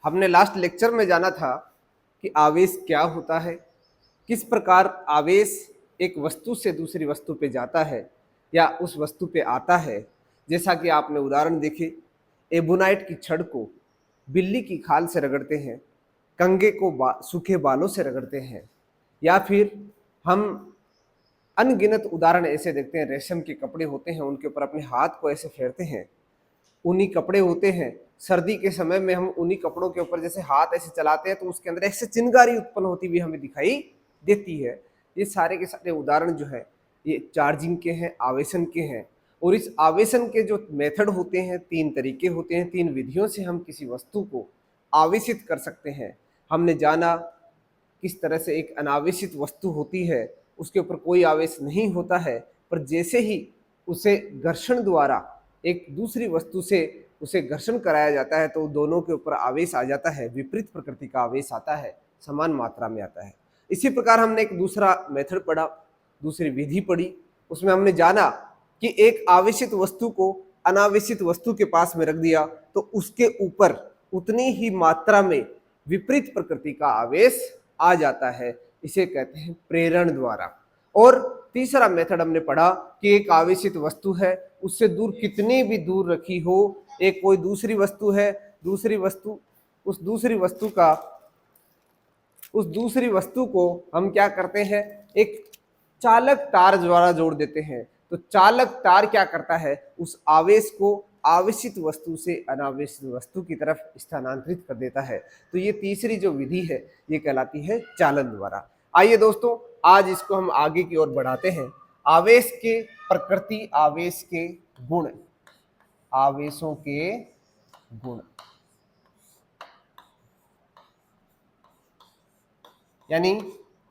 हमने last lecture में जाना था कि आवेश क्या होता है, किस प्रकार आवेश एक वस्तु से दूसरी वस्तु पे जाता है या उस वस्तु पे आता है। जैसा कि आपने उदाहरण देखे, एबोनाइट की छड़ को बिल्ली की खाल से रगड़ते हैं, कंगे को सूखे बालों से रगड़ते हैं, या फिर हम अनगिनत उदाहरण ऐसे देखते हैं, रेशम के कपड़े होते हैं उनके ऊपर अपने हाथ को ऐसे फेरते हैं, ऊनी कपड़े होते हैं, सर्दी के समय में हम ऊनी कपड़ों के ऊपर जैसे हाथ ऐसे चलाते हैं तो उसके अंदर ऐसे चिंगारी उत्पन्न होती हुई हमें दिखाई देती है। ये सारे के सारे उदाहरण जो है ये चार्जिंग के हैं, आवेशन के हैं। और इस आवेशन के जो मेथड होते हैं, तीन तरीके होते हैं, तीन विधियों से हम किसी वस्तु को आवेशित कर सकते हैं। हमने जाना किस तरह से एक अनावेशित वस्तु होती है, उसके ऊपर कोई आवेश नहीं होता है, पर जैसे ही उसे घर्षण द्वारा एक दूसरी वस्तु से उसे घर्षण कराया जाता है तो दोनों के ऊपर आवेश आ जाता है, विपरीत प्रकृति का आवेश आता है, समान मात्रा में आता है। इसी प्रकार हमने एक दूसरा मेथड पढ़ा, दूसरी विधि पढ़ी, उसमें हमने जाना कि एक आवेशित वस्तु को अनावेशित वस्तु के पास में रख दिया तो उसके ऊपर उतनी ही मात्रा में विपरीत प्रकृति का आवेश आ जाता है, इसे कहते हैं प्रेरण द्वारा। और तीसरा मेथड हमने पढ़ा कि एक आवेशित वस्तु है, उससे दूर कितनी भी दूर रखी हो, एक कोई दूसरी वस्तु है, दूसरी वस्तु उस दूसरी वस्तु को हम क्या करते हैं, एक चालक तार द्वारा जोड़ देते हैं। तो चालक तार क्या करता है, उस आवेश को आवेशित वस्तु से अनावेशित वस्तु की तरफ स्थानांतरित कर देता है। तो ये तीसरी जो विधि है ये कहलाती है चालन द्वारा। आइए दोस्तों, आज इसको हम आगे की ओर बढ़ाते हैं। आवेश के प्रकृति, आवेश के गुण, आवेशों के गुण, यानी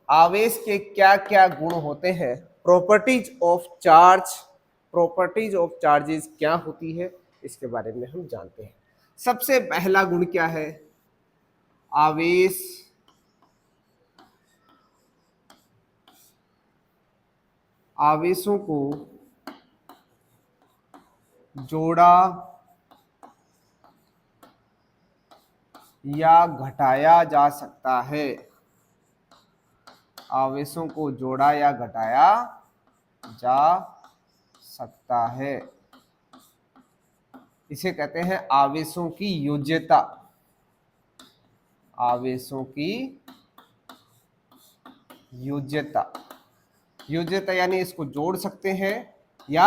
आवेश के क्या क्या गुण होते हैं। Properties of charge, properties of charges क्या होती है, इसके बारे में हम जानते हैं। सबसे पहला गुण क्या है, आवेश आवेशों को जोड़ा या घटाया जा सकता है। आवेशों को जोड़ा या घटाया जा सकता है, इसे कहते हैं आवेशों की योज्यता। आवेशों की योज्यता, योज्यता यानी इसको जोड़ सकते हैं या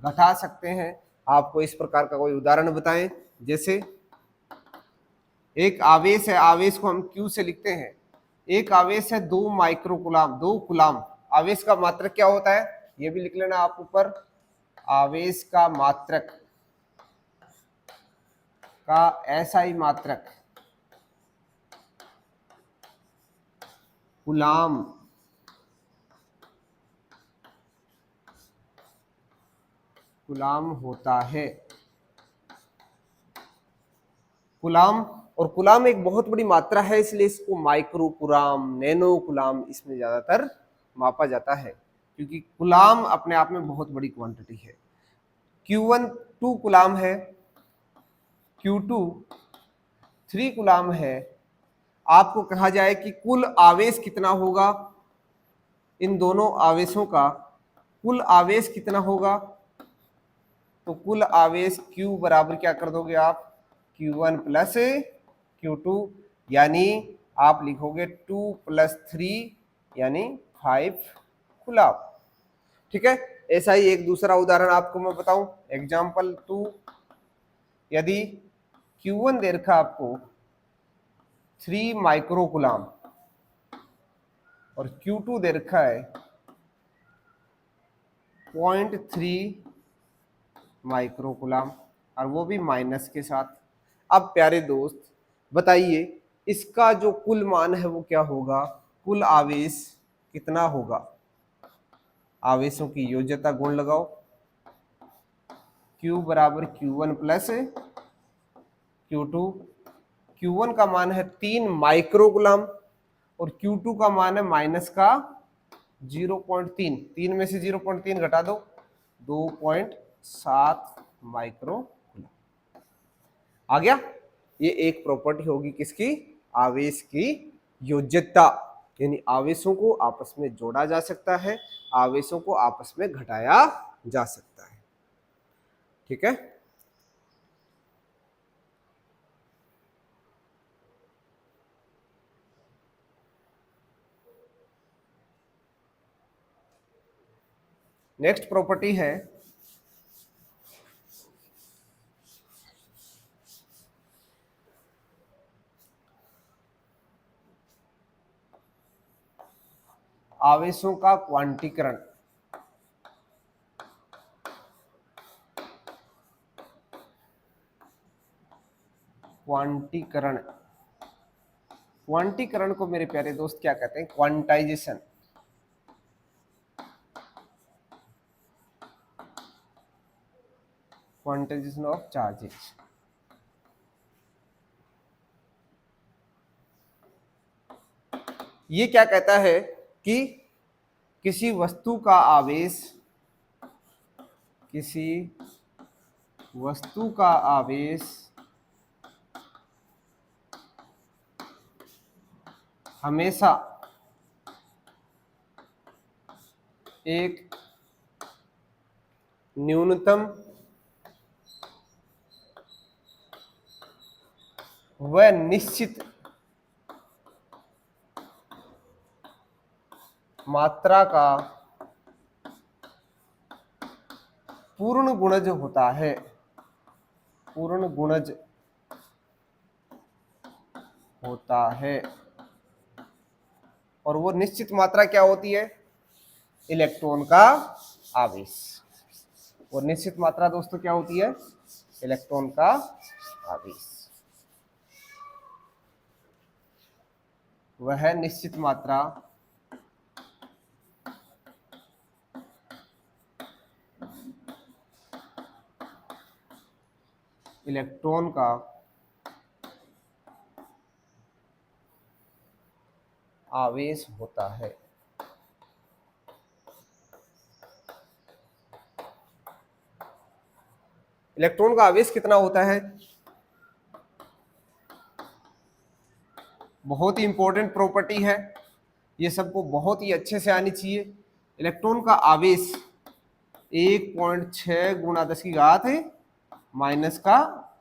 घटा सकते हैं। आपको इस प्रकार का कोई उदाहरण बताएं, जैसे एक आवेश है, आवेश को हम Q से लिखते हैं। एक आवेश है 2 माइक्रोकुलाम, 2 कुलाम। आवेश का मात्रक क्या होता है, ये भी लिख लेना आप ऊपर। आवेश का मात्रक का SI मात्रक कुलाम। कुलाम होता है। कुलाम, और कुलाम एक बहुत बड़ी मात्रा है, इसलिए इसको माइक्रो कुलाम, नैनो कुलाम इसमें ज्यादातर मापा जाता है, क्योंकि कुलाम अपने आप में बहुत बड़ी क्वांटिटी है। Q1 2 कुलाम है, Q2 3 कुलाम है। आपको कहा जाए कि कुल आवेश कितना होगा, इन दोनों आवेशों का कुल आवेश कितना होगा, तो कुल आवेश Q बराबर क्या कर दोगे आप, Q1 प्लस Q2, यानी आप लिखोगे 2 + 3 यानी 5 कुलाम। ठीक है, ऐसा ही एक दूसरा उदाहरण आपको मैं बताऊं, एग्जाम्पल 2। यदि Q1 दे रखा आपको 3 माइक्रो कुलाम और Q2 दे रखा है 0.3 माइक्रो कुलाम, और वो भी माइनस के साथ। अब प्यारे दोस्त बताइए, इसका जो कुल मान है वो क्या होगा, कुल आवेश कितना होगा। आवेशों की योज्यता गुण लगाओ, Q बराबर Q1 प्लस Q2। Q1 का मान है 3 माइक्रो कुलाम और Q2 का मान है माइनस का 0.3। 3 में से 0.3 घटा दो, 2.7 माइक्रो कुलाम आ गया। ये एक प्रॉपर्टी होगी किसकी? आवेश की योज्यता, यानी आवेशों को आपस में जोड़ा जा सकता है, आवेशों को आपस में घटाया जा सकता है। ठीक है, नेक्स्ट प्रॉपर्टी है आवेशों का क्वांटीकरण। क्वांटीकरण, क्वांटीकरण को मेरे प्यारे दोस्त क्या कहते हैं? क्वांटाइजेशन। Quantization of charges. ये क्या कहता है कि किसी वस्तु का आवेश, किसी वस्तु का आवेश हमेशा एक न्यूनतम व निश्चित मात्रा का पूर्ण गुणज होता है। पूर्ण गुणज होता है। और वो निश्चित मात्रा क्या होती है? इलेक्ट्रॉन का आवेश। और निश्चित मात्रा दोस्तों क्या होती है? इलेक्ट्रॉन का आवेश। वह निश्चित मात्रा इलेक्ट्रॉन का आवेश होता है। इलेक्ट्रॉन का आवेश कितना होता है? बहुत ही इंपॉर्टेंट प्रॉपर्टी है, ये सबको बहुत ही अच्छे से आनी चाहिए। इलेक्ट्रॉन का आवेश 1.6 गुणा 10 की घात है माइनस का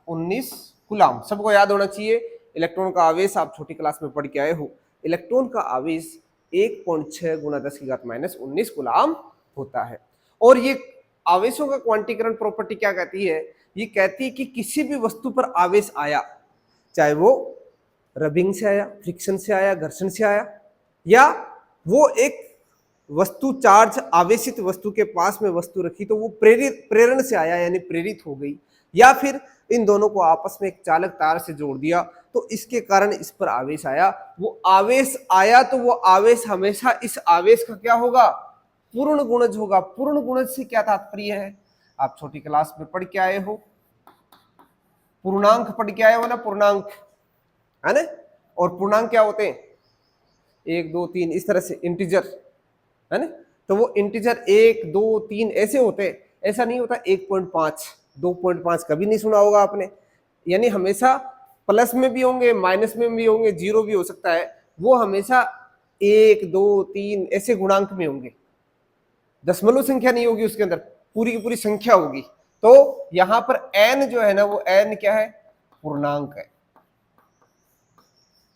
19 कूलाम। सबको याद होना चाहिए, इलेक्ट्रॉन का आवेश आप छोटी क्लास में पढ़ के आए हो। इलेक्ट्रॉन का आवेश 1.6 गुणा 10 की घात माइनस 19 कूलाम होता है। और ये आवेशों का क्वांटीकरण प्रॉपर्टी क्या कहती है? ये कहती है कि किसी भी वस्तु पर आवेश आया, चाहे वो रबिंग से आया, फ्रिक्शन से आया, घर्षण से आया, या वो एक वस्तु चार्ज आवेशित वस्तु के पास में वस्तु रखी तो वो प्रेरण से आया यानी प्रेरित हो गई, या फिर इन दोनों को आपस में एक चालक तार से जोड़ दिया तो इसके कारण इस पर आवेश आया। वो आवेश आया तो वो आवेश हमेशा इस आवेश का क्या होगा? पूर्ण गुणज होगा। पूर्ण गुणज से क्या तात्पर्य है? आप छोटी क्लास में पढ़ के आए हो, पूर्णांक पढ़ के आए हो ना, पूर्णांक, है ना? और पूर्णांक क्या होते हैं? 1 2 3 इस तरह से इंटीजर, है ना? तो वो इंटीजर 1 2 3 ऐसे होते हैं, ऐसा नहीं होता 1.5 2.5, कभी नहीं सुना होगा आपने। यानी हमेशा प्लस में भी होंगे, माइनस में भी होंगे, जीरो भी हो सकता है। वो हमेशा 1 2 3 ऐसे गुणांक में होंगे, दशमलव संख्या नहीं होगी उसके अंदर, पूरी की पूरी संख्या होगी। तो यहां पर n जो है ना, वो n क्या है? पूर्णांक है।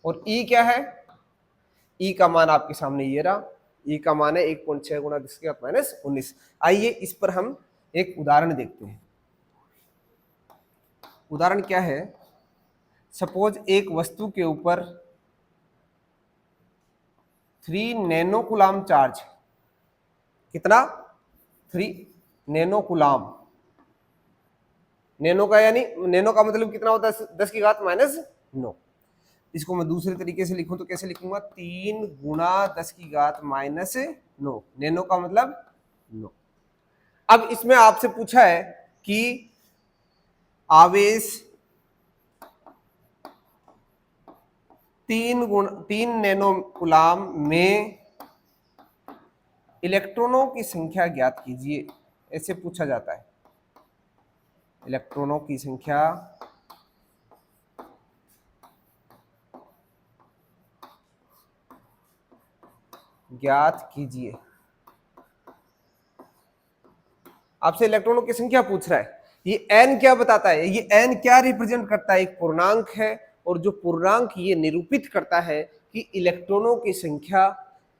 और e क्या है? e का मान आपके सामने ये रहा, e का मान है 1.6 गुणा 10 की घात माइनस 19। आइए इस पर हम एक उदाहरण देखते हैं। उदाहरण क्या है? सपोज एक वस्तु के ऊपर 3 नैनो कूलाम चार्ज। कितना? 3 नैनो कूलाम। नैनो का यानी नैनो का मतलब कितना होता है? 10 की घात माइनस 9। इसको मैं दूसरे तरीके से लिखूं तो कैसे लिखूंगा? 3 गुणा 10 की घात माइनस 9। नैनो का मतलब 9। अब इसमें आपसे पूछा है कि आवेश 3 नैनो कूलाम में इलेक्ट्रॉनों की संख्या ज्ञात कीजिए, ऐसे पूछा जाता है। इलेक्ट्रॉनों की संख्या ज्ञात कीजिए। आपसे इलेक्ट्रॉनों की संख्या पूछ रहा है। ये n क्या बताता है, ये n क्या रिप्रेजेंट करता है, एक पूर्णांक है, और जो पूर्णांक ये निरूपित करता है कि इलेक्ट्रॉनों की संख्या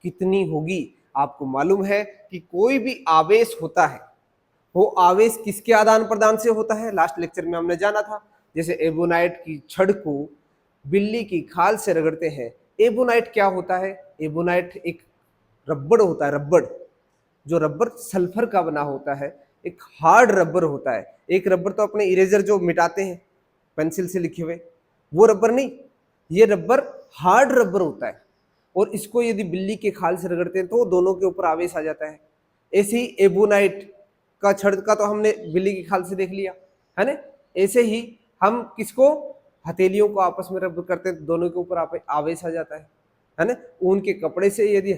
कितनी होगी। आपको मालूम है कि कोई भी आवेश होता है वो आवेश किसके आदान प्रदान से होता है, लास्ट लेक्चर में हमने जाना था। जैसे एबोनाइट की छड़ को बिल्ली की खाल से रगड़ते हैं। एबोनाइट क्या होता है, एबोनाइट एक रबड़ होता है, रबड़, जो रबर सल्फर का बना होता है, एक हार्ड रबर होता है। एक रबर तो अपने इरेजर जो मिटाते हैं पेंसिल से लिखे हुए, वो रबर नहीं, ये रबर हार्ड रबर होता है, और इसको यदि बिल्ली के खाल से रगड़ते हैं तो दोनों के ऊपर आवेश आ जाता है। ऐसे ही एबोनाइट का छड़ का तो हमने बिल्ली की खाल से देख लिया है ना। ऐसे ही हम किसको, हथेलियों को आपस में रब करते हैं तो दोनों के ऊपर आवेश आ जाता है ना। ऊन के कपड़े से यदि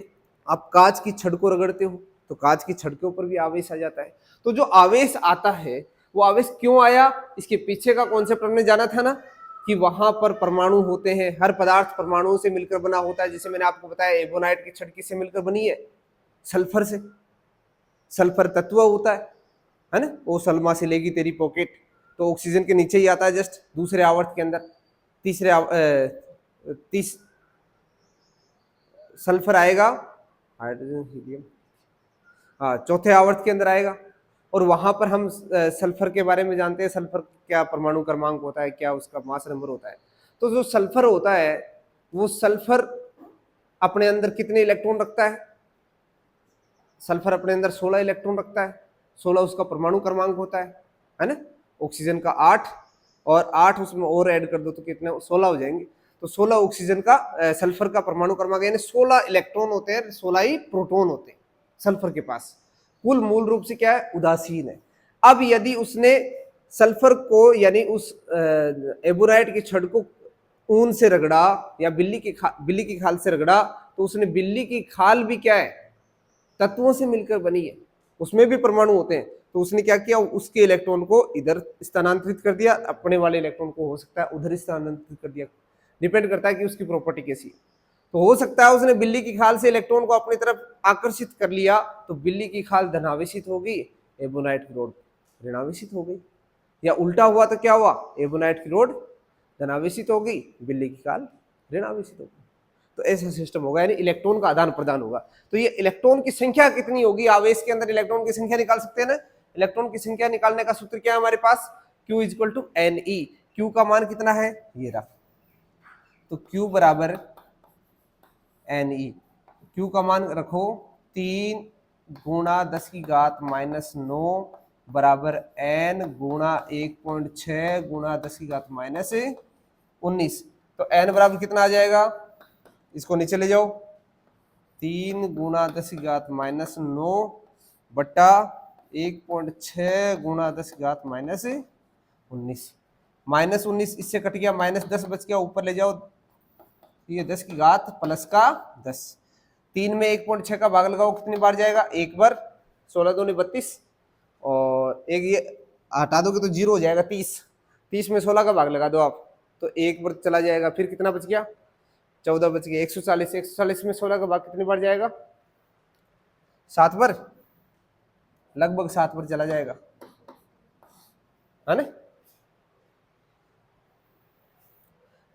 आप कांच की छड़ को रगड़ते हो तो कांच की छड़ के ऊपर भी आवेश आ जाता है। तो जो आवेश आता है वो आवेश क्यों आया, इसके पीछे का कॉन्सेप्ट हमने जाना था ना, कि वहां पर परमाणु होते हैं, हर पदार्थ परमाणुओं से मिलकर बना होता है। जैसे मैंने आपको बताया एबोनाइट की छड़ किससे मिलकर बनी है, सल्फर से, सल्फर तत्व होता है ना। वो सलमा से लेगी तेरी पॉकेट, तो ऑक्सीजन के नीचे ही आता है, जस्ट दूसरे आवर्त के अंदर, तीस सल्फर आएगा, हाइड्रोजन हीलियम, हाँ चौथे आवर्त के अंदर आएगा। और वहां पर हम सल्फर के बारे में जानते हैं, सल्फर क्या परमाणु क्रमांक होता है, क्या उसका मास नंबर होता है। तो जो सल्फर होता है वो सल्फर अपने अंदर कितने इलेक्ट्रॉन रखता है, सल्फर अपने अंदर 16 इलेक्ट्रॉन रखता है। 16 उसका परमाणु क्रमांक होता है ना। ऑक्सीजन का 8, और 8 उसमें और ऐड कर दो तो कितने, 16 हो जाएंगे। तो 16 ऑक्सीजन का सल्फर का परमाणु क्रमांक, यानी 16 इलेक्ट्रॉन होते हैं, 16 ही प्रोटॉन होते हैं सल्फर के पास। कुल मूल रूप से क्या है, उदासीन है। अब यदि उसने सल्फर को, यानी उस एबोनाइट की छड़ को ऊन से रगड़ा या बिल्ली की खाल से रगड़ा, तो उसने बिल्ली की खाल भी क्या है, तत्वों से मिलकर बनी है, उसमें भी परमाणु होते हैं। तो उसने क्या किया, उसके इलेक्ट्रॉन को इधर स्थानांतरित कर दिया, अपने वाले इलेक्ट्रॉन को हो सकता है उधर स्थानांतरित कर दिया, डिपेंड करता है कि उसकी प्रॉपर्टी कैसी है। तो हो सकता है उसने बिल्ली की खाल से इलेक्ट्रॉन को अपनी तरफ आकर्षित कर लिया, तो बिल्ली की खाल धनावेशित होगी, एबोनाइट की रोड ऋणावेशित हो गई। या उल्टा हुआ तो क्या हुआ, एबोनाइट की रोड धनावेशित हो गई, बिल्ली की खाल ऋणावेशित हो गई। तो ऐसा सिस्टम होगा, यानी इलेक्ट्रॉन का आदान प्रदान होगा। तो ये इलेक्ट्रॉन की संख्या कितनी होगी, आवेश के अंदर इलेक्ट्रॉन की संख्या निकाल सकते हैं ना। इलेक्ट्रॉन की संख्या निकालने का सूत्र क्या है हमारे पास, Q equal to NE। Q का मान कितना है, ये रहा, तो Q बराबर NE। Q का मान रखो 3 गुणा 10 की घात -9 बराबर n गुणा 1.6 गुणा 10 की घात -19। तो n बराबर कितना आ जाएगा, इसको नीचे ले जाओ, 3 गुणा 10 की घात -9 बटा 1.6 गुणा 10 की घात -19। -19 इससे कट गया, -10 बच गया, ऊपर ले जाओ, ये 10 की घात प्लस का 10। 3 में 1.6 का भाग लगाओ, कितनी बार जाएगा, एक बार, 16 दूनी 32, और एक ये हटा दोगे तो 0 हो जाएगा, 30। 30 में 16 का भाग लगा दो आप, तो एक बार चला जाएगा, फिर कितना बच गया, 14 बच गया, 140। 140 में 16 का भाग कितनी बार जाएगा, 7 बार, लगभग 7 बार चला जाएगा, है ना।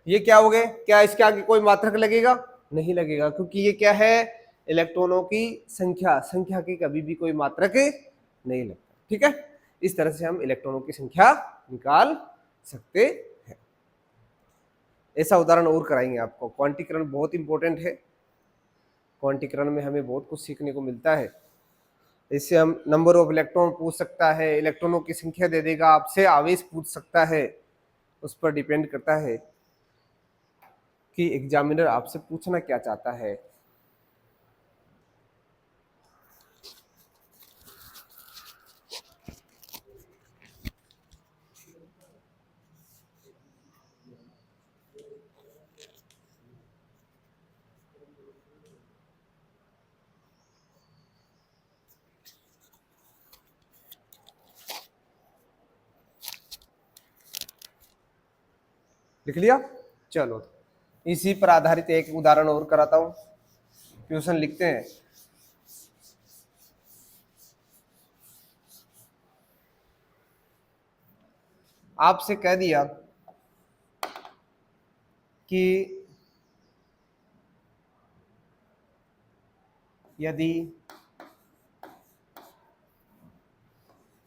ये क्या हो गए, क्या इसके आगे कोई मात्रक लगेगा, नहीं लगेगा, क्योंकि ये क्या है, इलेक्ट्रॉनों की संख्या, संख्या की कभी भी कोई मात्रक नहीं लगता। ठीक है, इस तरह से हम इलेक्ट्रॉनों की संख्या निकाल सकते हैं। ऐसा उदाहरण और कराएंगे आपको। क्वांटीकरण बहुत इंपॉर्टेंट है, क्वांटीकरण में हमें बहुत कुछ सीखने को मिलता है। इससे हम नंबर ऑफ इलेक्ट्रॉन पूछ सकता है, इलेक्ट्रॉनों की संख्या दे देगा, आपसे आवेश पूछ सकता है, उस पर डिपेंड करता है कि एग्जामिनर आपसे पूछना क्या चाहता है। लिख लिया, चलो इसी पर आधारित एक उदाहरण और कराता हूं। क्वेश्चन लिखते हैं। आपसे कह दिया कि यदि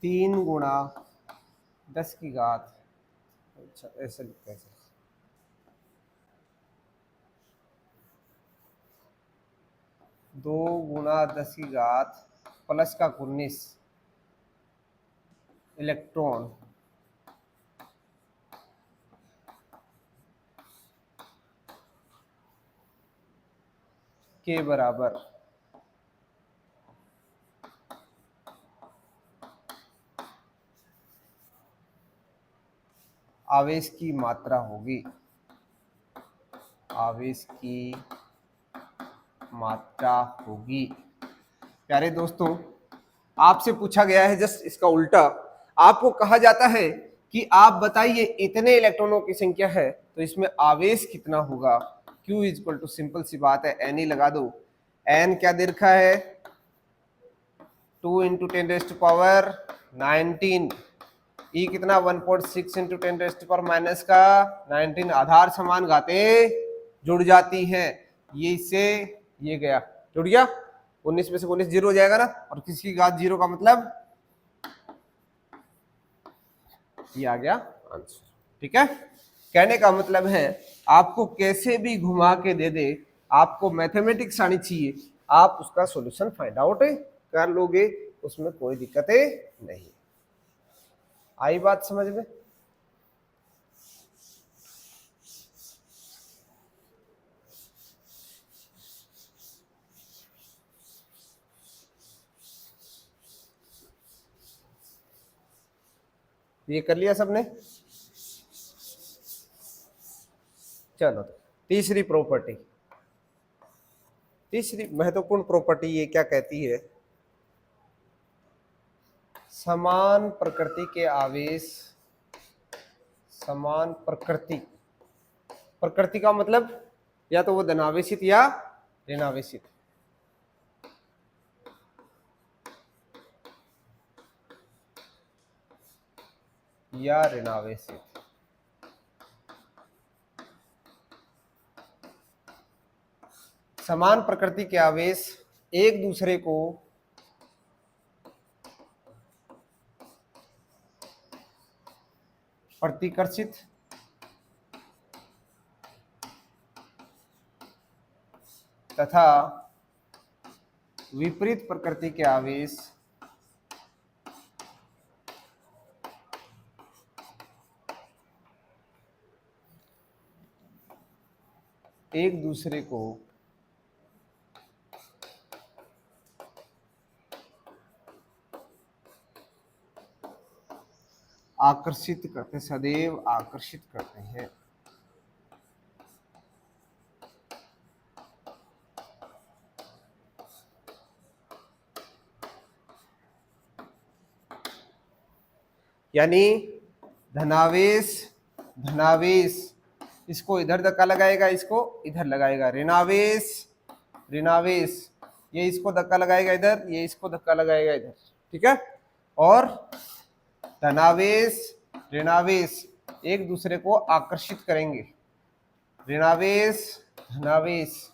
3 गुणा 10 की घात, अच्छा ऐसा लिखते हैं, 2 गुणा 10 की घात प्लस का 19 इलेक्ट्रॉन के बराबर आवेश की मात्रा होगी। आवेश की मात्रा होगी। प्यारे दोस्तों, आपसे पूछा गया है जस्ट इसका उल्टा। आपको कहा जाता है कि आप बताइए इतने इलेक्ट्रॉनों की संख्या है तो इसमें आवेश कितना होगा। Q इक्वल टू सिंपल सी बात है एन ही लगा दो। एन क्या दे रखा है, 2 इंटू 10⁻19। ई कितना 1.6 इंटू 10⁻⁻19। आधार समान घातें जुड़ जाती हैं। ये इससे ये गया, जुड़ गया, 19 में से 19 जीरो हो जाएगा ना, और किसी की घात जीरो का मतलब ये आ गया आंसर। ठीक है, कहने का मतलब है आपको कैसे भी घुमा के दे दे, आपको मैथमेटिक्स आनी चाहिए, आप उसका सॉल्यूशन फाइंड आउट कर लोगे, उसमें कोई दिक्कतें नहीं। आई बात समझ में? ये कर लिया सबने? चलो तीसरी प्रॉपर्टी, तीसरी महत्वपूर्ण प्रॉपर्टी ये क्या कहती है, समान प्रकृति के आवेश, समान प्रकृति, प्रकृति का मतलब या तो वो धनावेशित या ऋणावेशित, या ऋणावेशित। समान प्रकृति के आवेश एक दूसरे को प्रतिकर्षित तथा विपरीत प्रकृति के आवेश एक दूसरे को आकर्षित करते, सदैव आकर्षित करते हैं। यानी धनावेश, धनावेश इसको इधर धक्का लगाएगा, इसको इधर लगाएगा, ऋणावेश, ऋणावेश ये इसको धक्का लगाएगा इधर, ये इसको धक्का लगाएगा इधर। ठीक है, और धनावेश ऋणावेश एक दूसरे को आकर्षित करेंगे, ऋणावेश धनावेश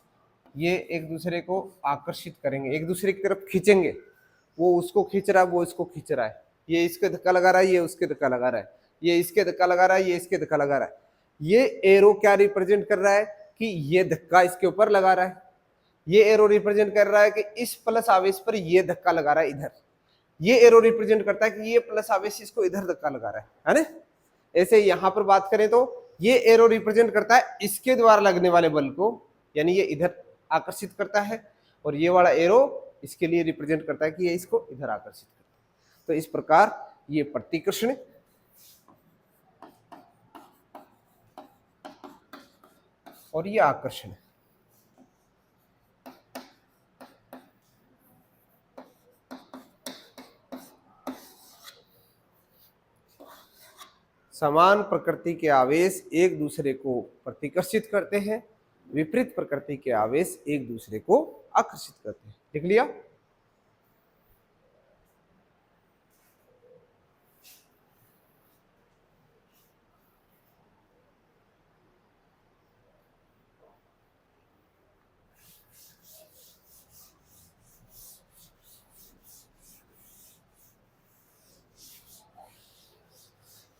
ये एक दूसरे को आकर्षित करेंगे, एक दूसरे की तरफ खींचेंगे। वो उसको खींच रहा है, वो इसको खींच रहा है, ये इसके धक्का लगा रहा है, ये उसके धक्का लगा रहा है, ये इसके धक्का लगा रहा है, ये इसके धक्का लगा रहा है। ये एरो क्या रिप्रेजेंट कर रहा है कि ये धक्का इसके ऊपर लगा रहा है, ये एरो रिप्रेजेंट कर रहा है कि इस प्लस आवेश पर ये धक्का लगा रहा है इधर, ये एरो रिप्रेजेंट करता है कि ये प्लस आवेश इसको इधर धक्का लगा रहा है ना। ऐसे यहां पर बात करें तो ये एरो रिप्रेजेंट करता है इसके द्वारा लगने वाले बल को, यानी ये इधर आकर्षित करता है, और ये वाला एरो इसके लिए रिप्रेजेंट करता है कि ये इसको इधर आकर्षित करता है। तो इस प्रकार ये प्रतिकर्षण और ये आकर्षण। समान प्रकृति के आवेश एक दूसरे को प्रतिकर्षित करते हैं विपरीत प्रकृति के आवेश एक दूसरे को आकर्षित करते हैं। लिख लिया?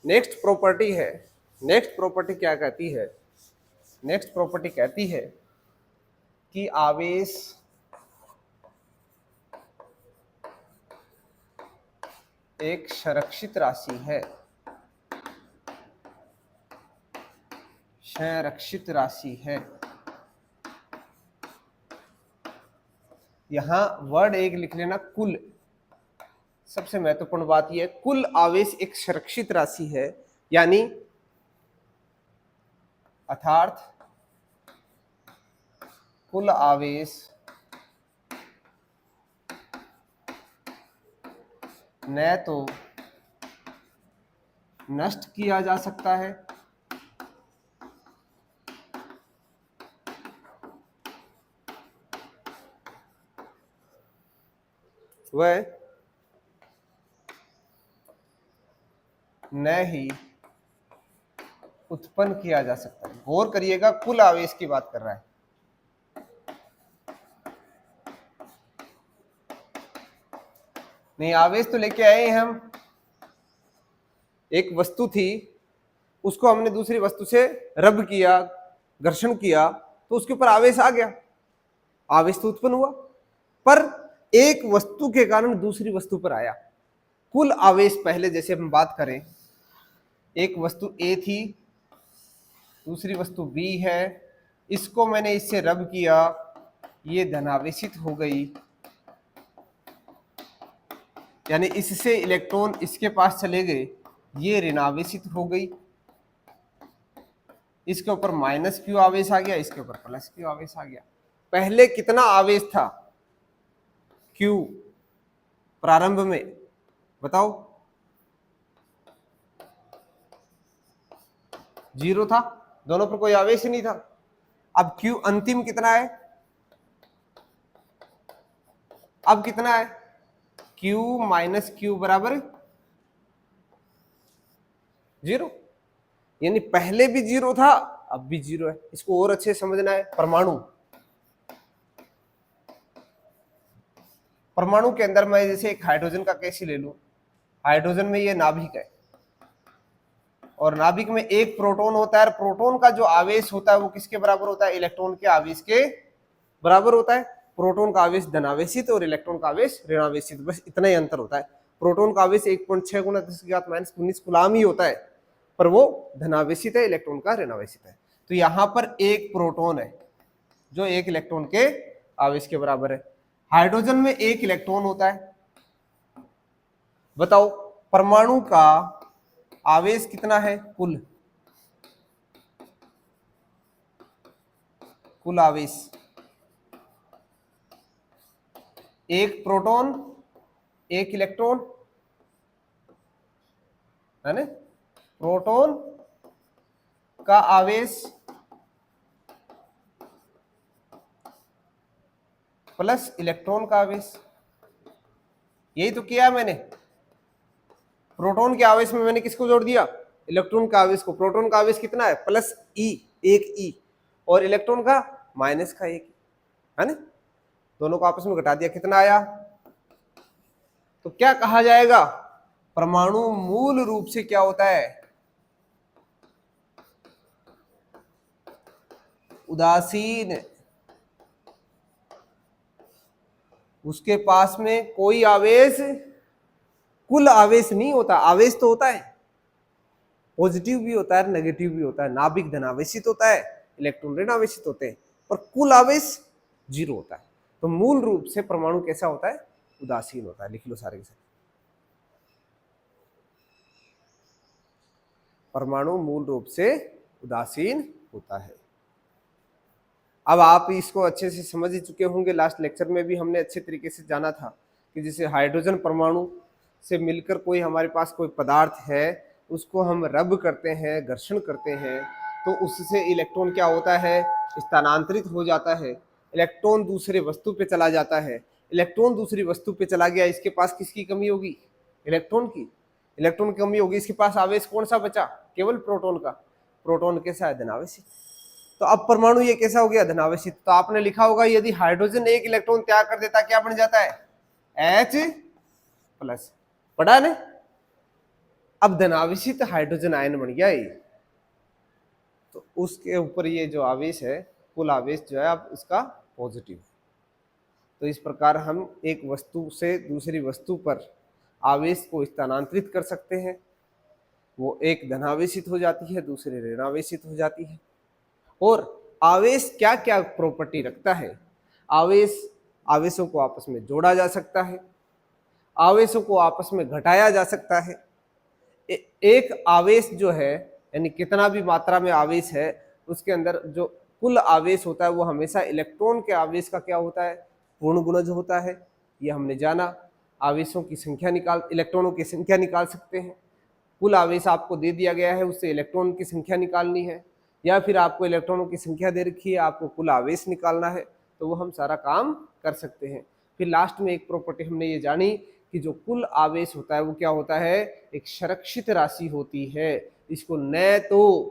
नेक्स्ट प्रॉपर्टी क्या कहती है? नेक्स्ट प्रॉपर्टी कहती है कि आवेश एक संरक्षित राशि है। संरक्षित राशि है। यहां वर्ड एक लिख लेना, कुल। सबसे महत्वपूर्ण बात यह है, कुल आवेश एक संरक्षित राशि है, यानी अर्थात कुल आवेश न तो नष्ट किया जा सकता है वह न ही उत्पन्न किया जा सकता है। गौर करिएगा, कुल आवेश की बात कर रहा है। नहीं, आवेश तो लेके आए हैं हम। एक वस्तु थी, उसको हमने दूसरी वस्तु से रब किया, घर्षण किया, तो उसके ऊपर आवेश आ गया, आवेश तो उत्पन्न हुआ। पर एक वस्तु के कारण दूसरी वस्तु पर आया। कुल आवेश, पहले जैसे हम बात करें, एक वस्तु ए थी, दूसरी वस्तु बी है, इसको मैंने इससे रब किया, ये धनावेशित हो गई, यानी इससे इलेक्ट्रॉन इसके पास चले गए, ये ऋणावेशित हो गई। इसके ऊपर माइनस क्यू आवेश आ गया, इसके ऊपर प्लस क्यू आवेश आ गया। पहले कितना आवेश था क्यू प्रारंभ में, बताओ? 0 था, दोनों पर कोई आवेश ही नहीं था। अब क्यू अंतिम कितना है? अब कितना है? Q माइनस क्यू बराबर 0, यानी पहले भी 0 था, अब भी 0 है। इसको और अच्छे समझना है। परमाणु के अंदर मैं जैसे एक हाइड्रोजन का केस ही ले लूं। हाइड्रोजन में ये नाभिक है, और नाभिक में एक प्रोटॉन होता है। प्रोटॉन का जो आवेश होता है वो किसके बराबर होता है? इलेक्ट्रॉन के आवेश के बराबर होता है। प्रोटॉन का आवेश धनावेशित और इलेक्ट्रॉन का आवेश ऋणावेशित, बस इतना ही अंतर होता है। प्रोटॉन का आवेश 1.6 गुना 10⁻⁻19 कूलाम ही होता है, पर वो धनावेशित है, इलेक्ट्रॉन का ऋणावेशित है। तो यहां पर एक प्रोटॉन है जो एक इलेक्ट्रॉन के आवेश के बराबर है। हाइड्रोजन में एक इलेक्ट्रॉन होता है। बताओ परमाणु का आवेश कितना है? कुल आवेश, एक प्रोटॉन एक इलेक्ट्रॉन, है ना? प्रोटॉन का आवेश प्लस इलेक्ट्रॉन का आवेश, यही तो किया मैंने। प्रोटॉन के आवेश में मैंने किसको जोड़ दिया? इलेक्ट्रॉन का आवेश को। प्रोटॉन का आवेश कितना है? प्लस ई, एक ई, और इलेक्ट्रॉन का माइनस का एक, है ना? दोनों को आपस में घटा दिया, कितना आया? तो क्या कहा जाएगा? परमाणु मूल रूप से क्या होता है? उदासीन। उसके पास में कोई आवेश, कुल आवेश नहीं होता। आवेश तो होता है, पॉजिटिव भी होता है, नेगेटिव भी होता है। नाभिक धनावेशित होता है, इलेक्ट्रॉन ऋणावेशित होते हैं, पर कुल आवेश 0 होता है। तो मूल रूप से परमाणु कैसा होता है? उदासीन होता है। लिख लो सारे के सारे। परमाणु मूल रूप से उदासीन होता है। अब आप इसको अच्छे से समझ ही चुके होंगे। लास्ट लेक्चर में भी हमने अच्छे तरीके से जाना था कि जैसे हाइड्रोजन परमाणु से मिलकर कोई हमारे पास कोई पदार्थ है, उसको हम रब करते हैं, घर्षण करते हैं, तो उससे इलेक्ट्रॉन क्या होता है? स्थानांतरित हो जाता है, इलेक्ट्रॉन दूसरे वस्तु पे चला जाता है, इलेक्ट्रॉन दूसरी वस्तु पे चला गया, इसके पास किसकी कमी होगी? इलेक्ट्रॉन की। इलेक्ट्रॉन की कमी होगी, इसके पास आवेश कौन सा बचा? केवल प्रोटॉन का। प्रोटॉन कैसा है? धनावेशित। तो अब परमाणु ये कैसा हो गया? धनावेशित। तो आपने लिखा होगा यदि हाइड्रोजन एक इलेक्ट्रॉन त्याग कर देता क्या बन जाता है? H+। पढ़ा ने? अब धनावेशित हाइड्रोजन आयन बन गया ये। तो उसके ऊपर ये जो आवेश है, कुल आवेश जो है अब इसका पॉजिटिव। तो इस प्रकार हम एक वस्तु से दूसरी वस्तु पर आवेश को स्थानांतरित कर सकते हैं। वो एक धनावेशित हो जाती है, दूसरी ऋणावेशित हो जाती है। और आवेश क्या क्या प्रॉपर्टी रखता है? आवेशों को आपस में जोड़ा जा सकता है, आवेशों को आपस में घटाया जा सकता है। एक आवेश जो है, यानी कितना भी मात्रा में आवेश है, उसके अंदर जो कुल आवेश होता है वो हमेशा इलेक्ट्रॉन के आवेश का क्या होता है? पूर्ण गुणज होता है। ये हमने जाना। आवेशों की संख्या इलेक्ट्रॉनों की संख्या निकाल सकते हैं। कुल आवेश आपको दे दिया गया है, उससे इलेक्ट्रॉन की संख्या निकालनी है, या फिर आपको इलेक्ट्रॉनों की संख्या दे रखी है, आपको कुल आवेश निकालना है, तो वो हम सारा काम कर सकते हैं। फिर लास्ट में एक प्रॉपर्टी हमने ये जानी कि जो कुल आवेश होता है वो क्या होता है? एक संरक्षित राशि होती है। इसको न तो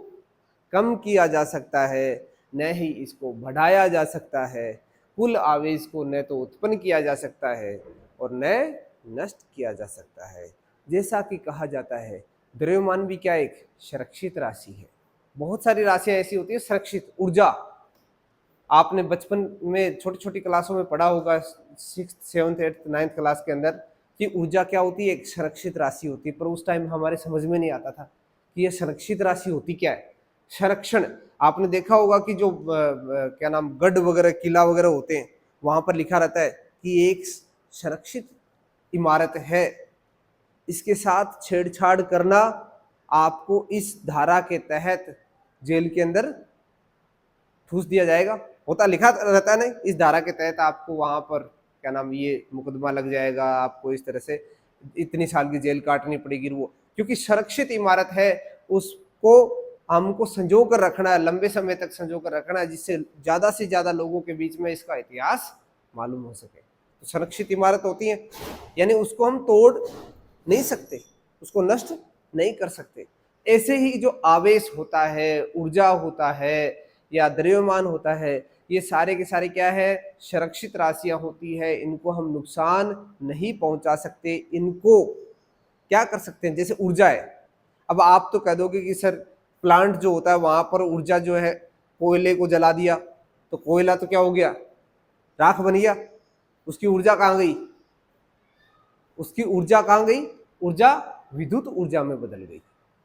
कम किया जा सकता है, न ही इसको बढ़ाया जा सकता है। कुल आवेश को न तो उत्पन्न किया जा सकता है और न नष्ट किया जा सकता है। जैसा कि कहा जाता है, द्रव्यमान भी क्या एक संरक्षित राशि है। बहुत सारी राशियां ऐसी होती है संरक्षित। ऊर्जा, आपने बचपन में छोटी छोटी क्लासों में पढ़ा होगा, 6th 7th 8th 9th class के अंदर, कि ऊर्जा क्या होती है? एक संरक्षित राशि होती है। पर उस टाइम हमारे समझ में नहीं आता था कि यह संरक्षित राशि होती क्या है। संरक्षण, आपने देखा होगा कि जो क्या नाम, गढ़ वगैरह, किला वगैरह होते हैं, वहां पर लिखा रहता है कि एक संरक्षित इमारत है, इसके साथ छेड़छाड़ करना आपको इस धारा के तहत जेल के अंदर ठूस दिया जाएगा। होता लिखा रहता है ना, इस धारा के तहत आपको वहां पर क्या नाम, ये मुकदमा लग जाएगा, आपको इस तरह से इतनी साल की जेल काटनी पड़ेगी। वो क्योंकि संरक्षित इमारत है, उसको हमको संजो कर रखना है, लंबे समय तक संजो कर रखना है, जिससे ज्यादा से ज्यादा लोगों के बीच में इसका इतिहास मालूम हो सके। तो संरक्षित इमारत होती है, यानी उसको हम तोड़ नहीं सकते, उसको नष्ट नहीं कर सकते। ऐसे ही जो आवेश होता है, ऊर्जा होता है, या द्रव्यमान होता है, ये सारे के सारे क्या है? संरक्षित राशियां होती है। इनको हम नुकसान नहीं पहुंचा सकते। इनको क्या कर सकते हैं? जैसे ऊर्जा है, अब आप तो कह दोगे कि सर प्लांट जो होता है वहां पर ऊर्जा जो है, कोयले को जला दिया तो कोयला तो क्या हो गया? राख बन गया। उसकी ऊर्जा कहाँ गई? उसकी ऊर्जा कहाँ गई? ऊर्जा विद्युत ऊर्जा में बदल गई,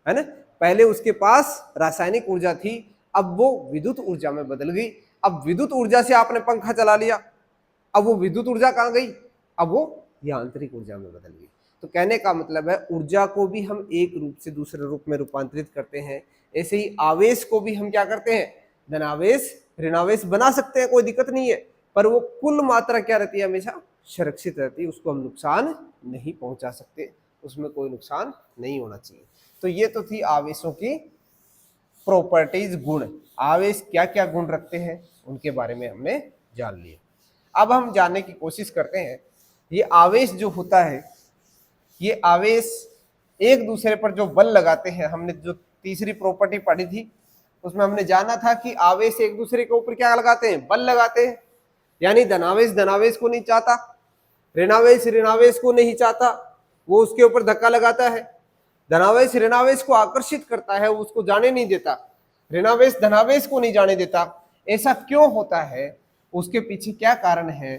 है ना। पहले उसके पास रासायनिक ऊर्जा थी, अब वो विद्युत ऊर्जा में बदल गई। अब विद्युत ऊर्जा से आपने पंखा चला लिया, अब वो विद्युत ऊर्जा कहाँ गई? अब वो यांत्रिक ऊर्जा में बदल गई। तो कहने का मतलब है, ऊर्जा को भी हम एक रूप से दूसरे रूप में रूपांतरित करते हैं। ऐसे ही आवेश को भी हम क्या करते हैं? धनावेश ऋणावेश बना सकते हैं, कोई दिक्कत नहीं है। पर वो कुल मात्रा क्या रहती है? हमेशा सुरक्षित रहती है, उसको हम नुकसान नहीं पहुंचा सकते, उसमें कोई नुकसान नहीं होना चाहिए। तो ये तो थी आवेशों की प्रॉपर्टीज, गुण। आवेश क्या क्या गुण रखते हैं उनके बारे में हमने जान लिया। अब हम जानने की कोशिश करते हैं, ये आवेश जो होता है, ये आवेश एक दूसरे पर जो बल लगाते हैं, हमने जो तीसरी प्रॉपर्टी पढ़ी थी उसमें हमने जाना था कि आवेश एक दूसरे के ऊपर क्या लगाते हैं? बल लगाते हैं। यानी धनावेश धनावेश को नहीं चाहता, ऋणावेश ऋणावेश को नहीं चाहता, वो उसके ऊपर धक्का लगाता है। धनावेश ऋणावेश को आकर्षित करता है, वो उसको जाने नहीं देता। ऋणावेश धनावेश को नहीं जाने देता। ऐसा क्यों होता है? उसके पीछे क्या कारण है?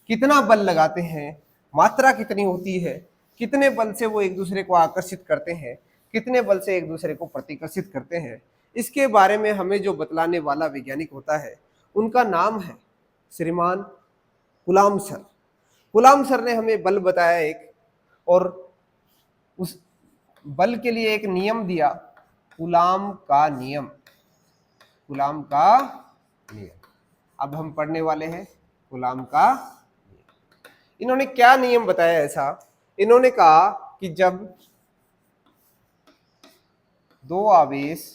कितना बल लगाते हैं? मात्रा कितनी होती है? कितने बल से वो एक दूसरे को आकर्षित करते हैं? कितने बल से एक दूसरे को प्रतिकर्षित करते हैं? इसके बारे में हमें जो बतलाने वाला वैज्ञानिक होता है, उनका नाम है श्रीमान कूलाम्ब सर। कूलाम्ब सर ने हमें बल बताया एक, और उस बल के लिए एक नियम दिया, कूलाम्ब का नियम। कूलाम्ब का नियम अब हम पढ़ने वाले हैं, कूलाम्ब का नियम। इन्होंने क्या नियम बताया ऐसा? इन्होंने कहा कि जब दो आवेश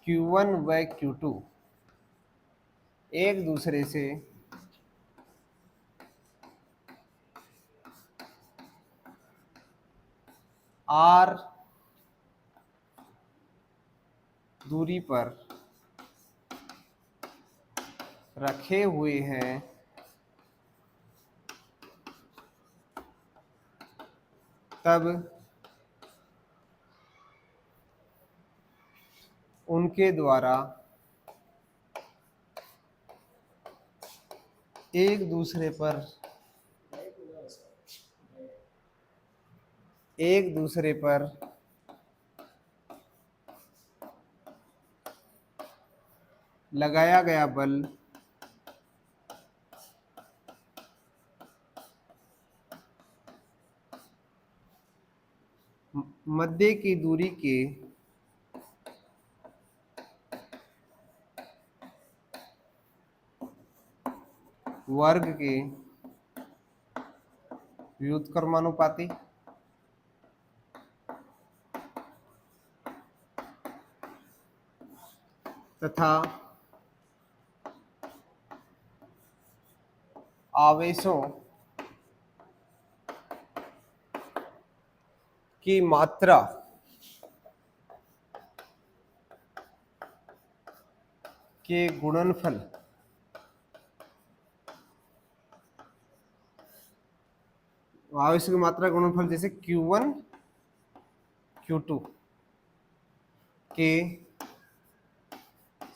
Q1 व Q2 एक दूसरे से R दूरी पर रखे हुए हैं, तब उनके द्वारा एक दूसरे पर लगाया गया बल मध्य की दूरी के वर्ग के व्युत्क्रमानुपाती तथा आवेशों की मात्रा के गुणनफल आवेश की मात्रा गुणनफल जैसे Q1 Q2 के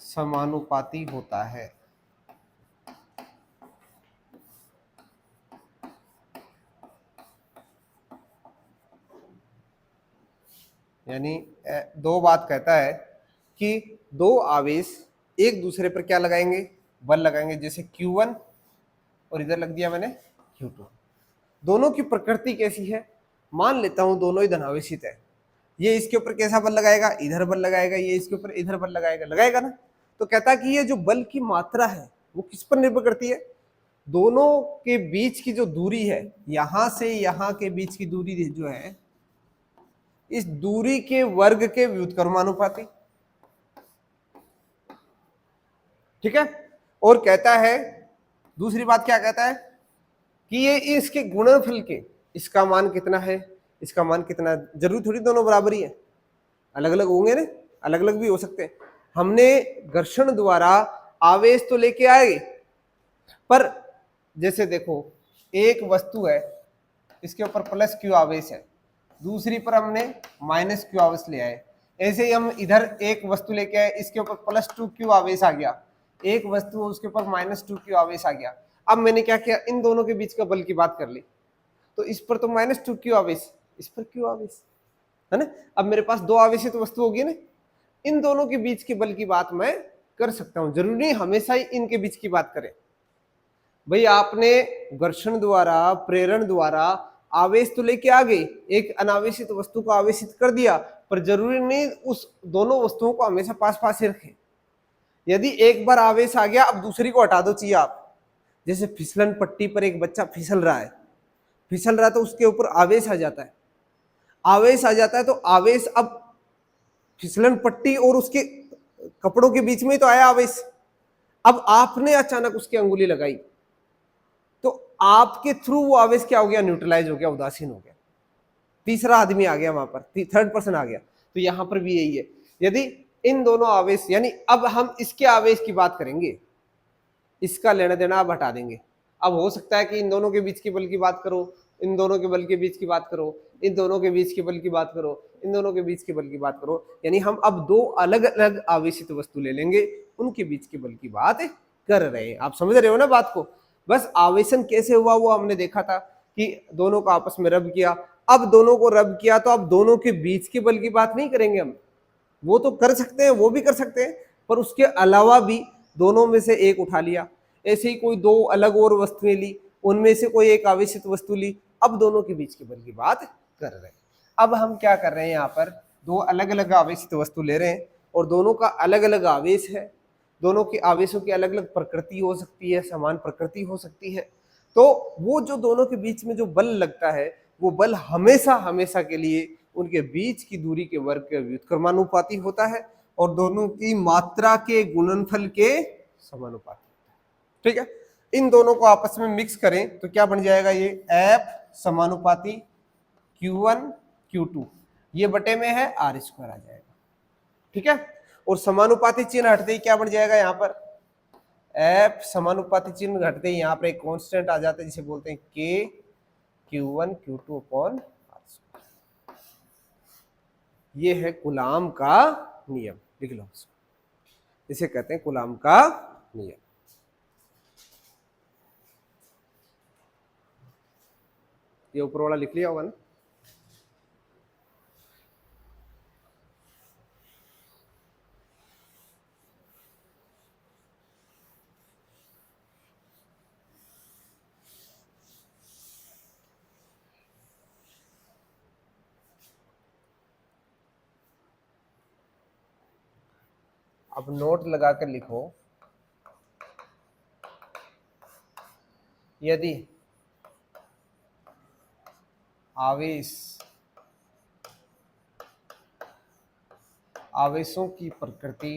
समानुपाती होता है। यानी दो बात कहता है कि दो आवेश एक दूसरे पर क्या लगाएंगे, बल लगाएंगे, जैसे Q1 और इधर लग दिया मैंने Q2। दोनों की प्रकृति कैसी है, मान लेता हूं दोनों ही धनावेशित है, ये इसके ऊपर कैसा बल लगाएगा, इधर बल लगाएगा, ये इसके ऊपर इधर बल लगाएगा ना। तो कहता है कि ये जो बल की मात्रा है वो किस पर निर्भर करती है, दोनों के बीच की जो दूरी है, यहां से यहां के बीच की दूरी जो है, इस दूरी के वर्ग के व्युत्क्रमानुपाती। ठीक है। और कहता है, दूसरी बात क्या कहता है कि ये इसके गुणनफल के, इसका मान कितना है, इसका मान कितना, जरूरी थोड़ी दोनों बराबर ही है, अलग अलग होंगे ना, अलग अलग भी हो सकते हैं। हमने घर्षण द्वारा आवेश तो लेके आए, पर जैसे देखो एक वस्तु है, इसके ऊपर प्लस Q आवेश है, दूसरी पर हमने माइनस Q आवेश ले आए। ऐसे ही हम इधर एक वस्तु लेके आए, इसके ऊपर प्लस 2Q आवेश आ गया, एक वस्तु उसके ऊपर माइनस 2Q आवेश आ गया। अब मैंने क्या किया, इन दोनों के बीच का बल की बात कर ली, तो इस पर तो माइनस 2Q आवेश, इस पर Q आवेश है ना। अब मेरे पास दो आवेशित वस्तु होगी ना, इन दोनों के बीच के बल की बात मैं कर सकता हूं, जरूरी नहीं हमेशा ही इनके बीच की बात करें। भाई आपने घर्षण द्वारा, प्रेरण द्वारा आवेश तो लेके आ गए, एक अनावेशित वस्तु को आवेशित कर दिया, पर जरूरी नहीं उस दोनों वस्तुओं को हमेशा पास पास ही रखें। यदि एक बार आवेश आ गया, अब दूसरी को हटा दो चाहिए आप। जैसे फिसलन पट्टी पर एक बच्चा फिसल रहा है तो उसके ऊपर आवेश आ जाता है, आवेश आ जाता है तो आवेश, अब फिसलन पट्टी और उसके कपड़ों के बीच में ही तो आया आवेश। अब आपने अचानक उसकी अंगुली लगाई तो आपके थ्रू वो आवेश क्या हो गया, न्यूट्रलाइज हो गया, उदासीन हो गया, तीसरा आदमी आ गया वहां पर, थर्ड पर्सन आ गया। तो यहां पर भी यही है, यदि इन दोनों आवेश, यानी अब हम इसके आवेश की बात करेंगे, इसका लेना देना अब हटा देंगे। अब हो सकता है कि इन दोनों के बीच के बल की बात करो, इन दोनों के बल के बीच की बात करो, इन दोनों के बीच के बल की बात करो, इन दोनों के बीच के बल की बात करो, यानी हम अब दो अलग अलग आवेशित वस्तु ले लेंगे, उनके बीच के बल की बात कर रहे हैं। आप समझ रहे हो ना बात को। बस आवेशन कैसे हुआ वो हमने देखा था कि दोनों को आपस में रब किया। अब दोनों को रब किया तो अब दोनों के बीच के बल की बात नहीं करेंगे हम, वो तो कर सकते हैं, वो भी कर सकते हैं, पर उसके अलावा भी दोनों में से एक उठा लिया। ऐसे ही कोई दो अलग और वस्तुएं ली, उनमें से कोई एक आवेशित वस्तु ली, अब दोनों के बीच के बल की बात कर रहे हैं। अब हम क्या कर रहे हैं, यहाँ पर दो अलग अलग आवेशित वस्तु ले रहे हैं और दोनों का अलग अलग आवेश है, दोनों के आवेशों की अलग अलग प्रकृति हो सकती है, समान प्रकृति हो सकती है। तो वो जो दोनों के बीच में जो बल लगता है, वो बल हमेशा हमेशा के लिए उनके बीच की दूरी के वर्ग के व्युत्क्रमानुपाती होता है। और दोनों की मात्रा के गुणनफल के समानुपाती। ठीक है, इन दोनों को आपस में मिक्स करें तो क्या बन जाएगा, ये F समानुपाती Q1 Q2, ये बटे में है R स्क्वायर आ जाएगा। ठीक है, और समानुपाती चिन्ह हटते ही क्या बन जाएगा, यहाँ पर F समानुपाती चिन्ह घटते ही यहाँ पर एक कांस्टेंट आ जाता है जिसे बोलते हैं K Q1 Q2 upon R square. ये है कूलाम का नियम, लिख लो उसको, इसे कहते हैं कूलाम का नियम। ये ऊपर वाला लिख लिया होगा ना। अब नोट लगाकर लिखो, यदि आवेशों की प्रकृति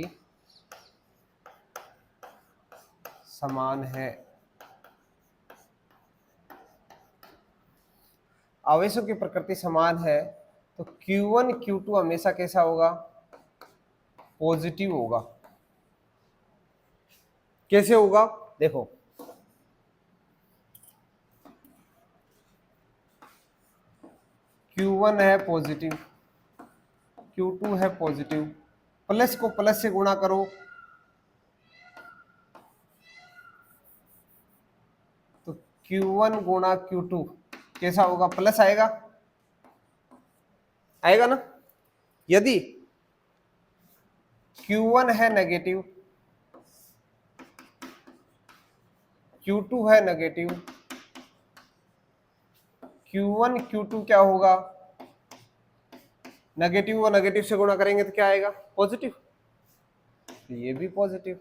समान है, आवेशों की प्रकृति समान है तो Q1 Q2 हमेशा कैसा होगा, पॉजिटिव होगा। कैसे होगा, देखो Q1 है पॉजिटिव, Q2 है पॉजिटिव, प्लस को प्लस से गुणा करो तो Q1 गुणा Q2 कैसा होगा, प्लस आएगा, आएगा ना। यदि Q1 है नेगेटिव, Q2 है नेगेटिव, Q1 Q2 क्या होगा, नेगेटिव और नेगेटिव से गुणा करेंगे तो क्या आएगा, पॉजिटिव, ये भी पॉजिटिव,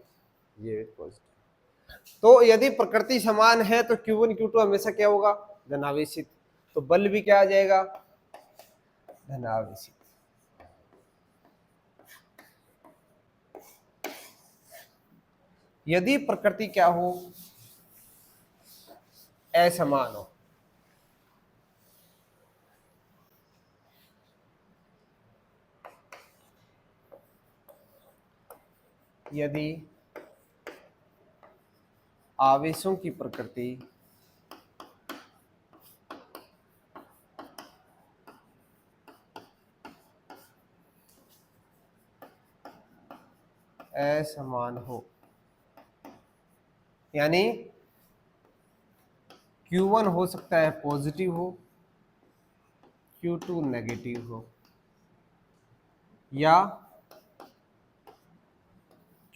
ये भी पॉजिटिव। तो यदि प्रकृति समान है तो Q1 Q2 हमेशा क्या होगा, धनावेशित, तो बल भी क्या आ जाएगा, धनावेशित। यदि प्रकृति क्या हो, असमान हो, यदि आवेशों की प्रकृति असमान हो, यानी Q1 हो सकता है पॉजिटिव हो, Q2 नेगेटिव हो, या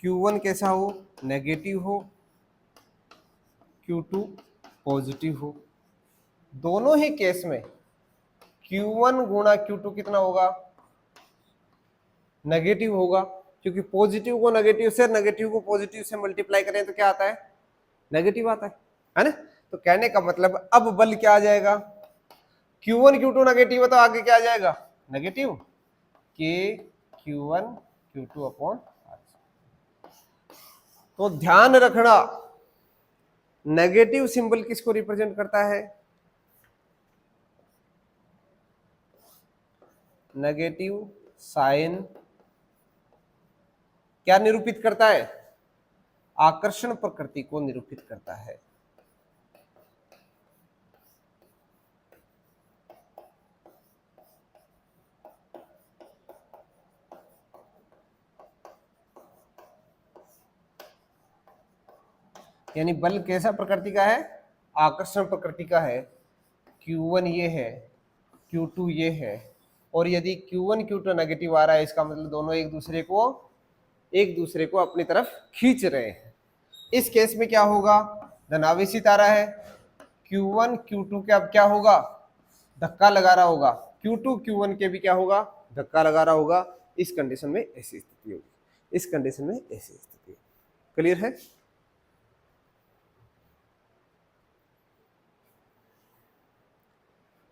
Q1 कैसा हो, नेगेटिव हो, Q2 पॉजिटिव हो। दोनों ही केस में Q1 गुणा Q2 कितना होगा, नेगेटिव होगा, क्योंकि पॉजिटिव को नेगेटिव से, नेगेटिव को पॉजिटिव से मल्टीप्लाई करें तो क्या आता है, नेगेटिव आता है ना। तो कहने का मतलब अब बल क्या आ जाएगा, Q1 Q2 नेगेटिव है तो आगे क्या आ जाएगा, negative, K Q1 Q2 upon R। तो ध्यान रखना, नेगेटिव सिंबल किसको रिप्रेजेंट करता है, नेगेटिव साइन क्या निरूपित करता है, आकर्षण प्रकृति को निरूपित करता है। यानी बल कैसा प्रकृति का है, आकर्षण प्रकृति का है। Q1 ये है, Q2 ये है, और यदि Q1 Q2 नेगेटिव आ रहा है इसका मतलब दोनों एक दूसरे को अपनी तरफ खींच रहे हैं। इस केस में क्या होगा, धनावेशित आ रहा है, Q1 Q2 के अब क्या होगा, धक्का लगा रहा होगा, Q2 Q1 के भी क्या होगा, धक्का लगा रहा होगा। इस कंडीशन में ऐसी स्थिति होगी, इस कंडीशन में ऐसी स्थिति। क्लियर है।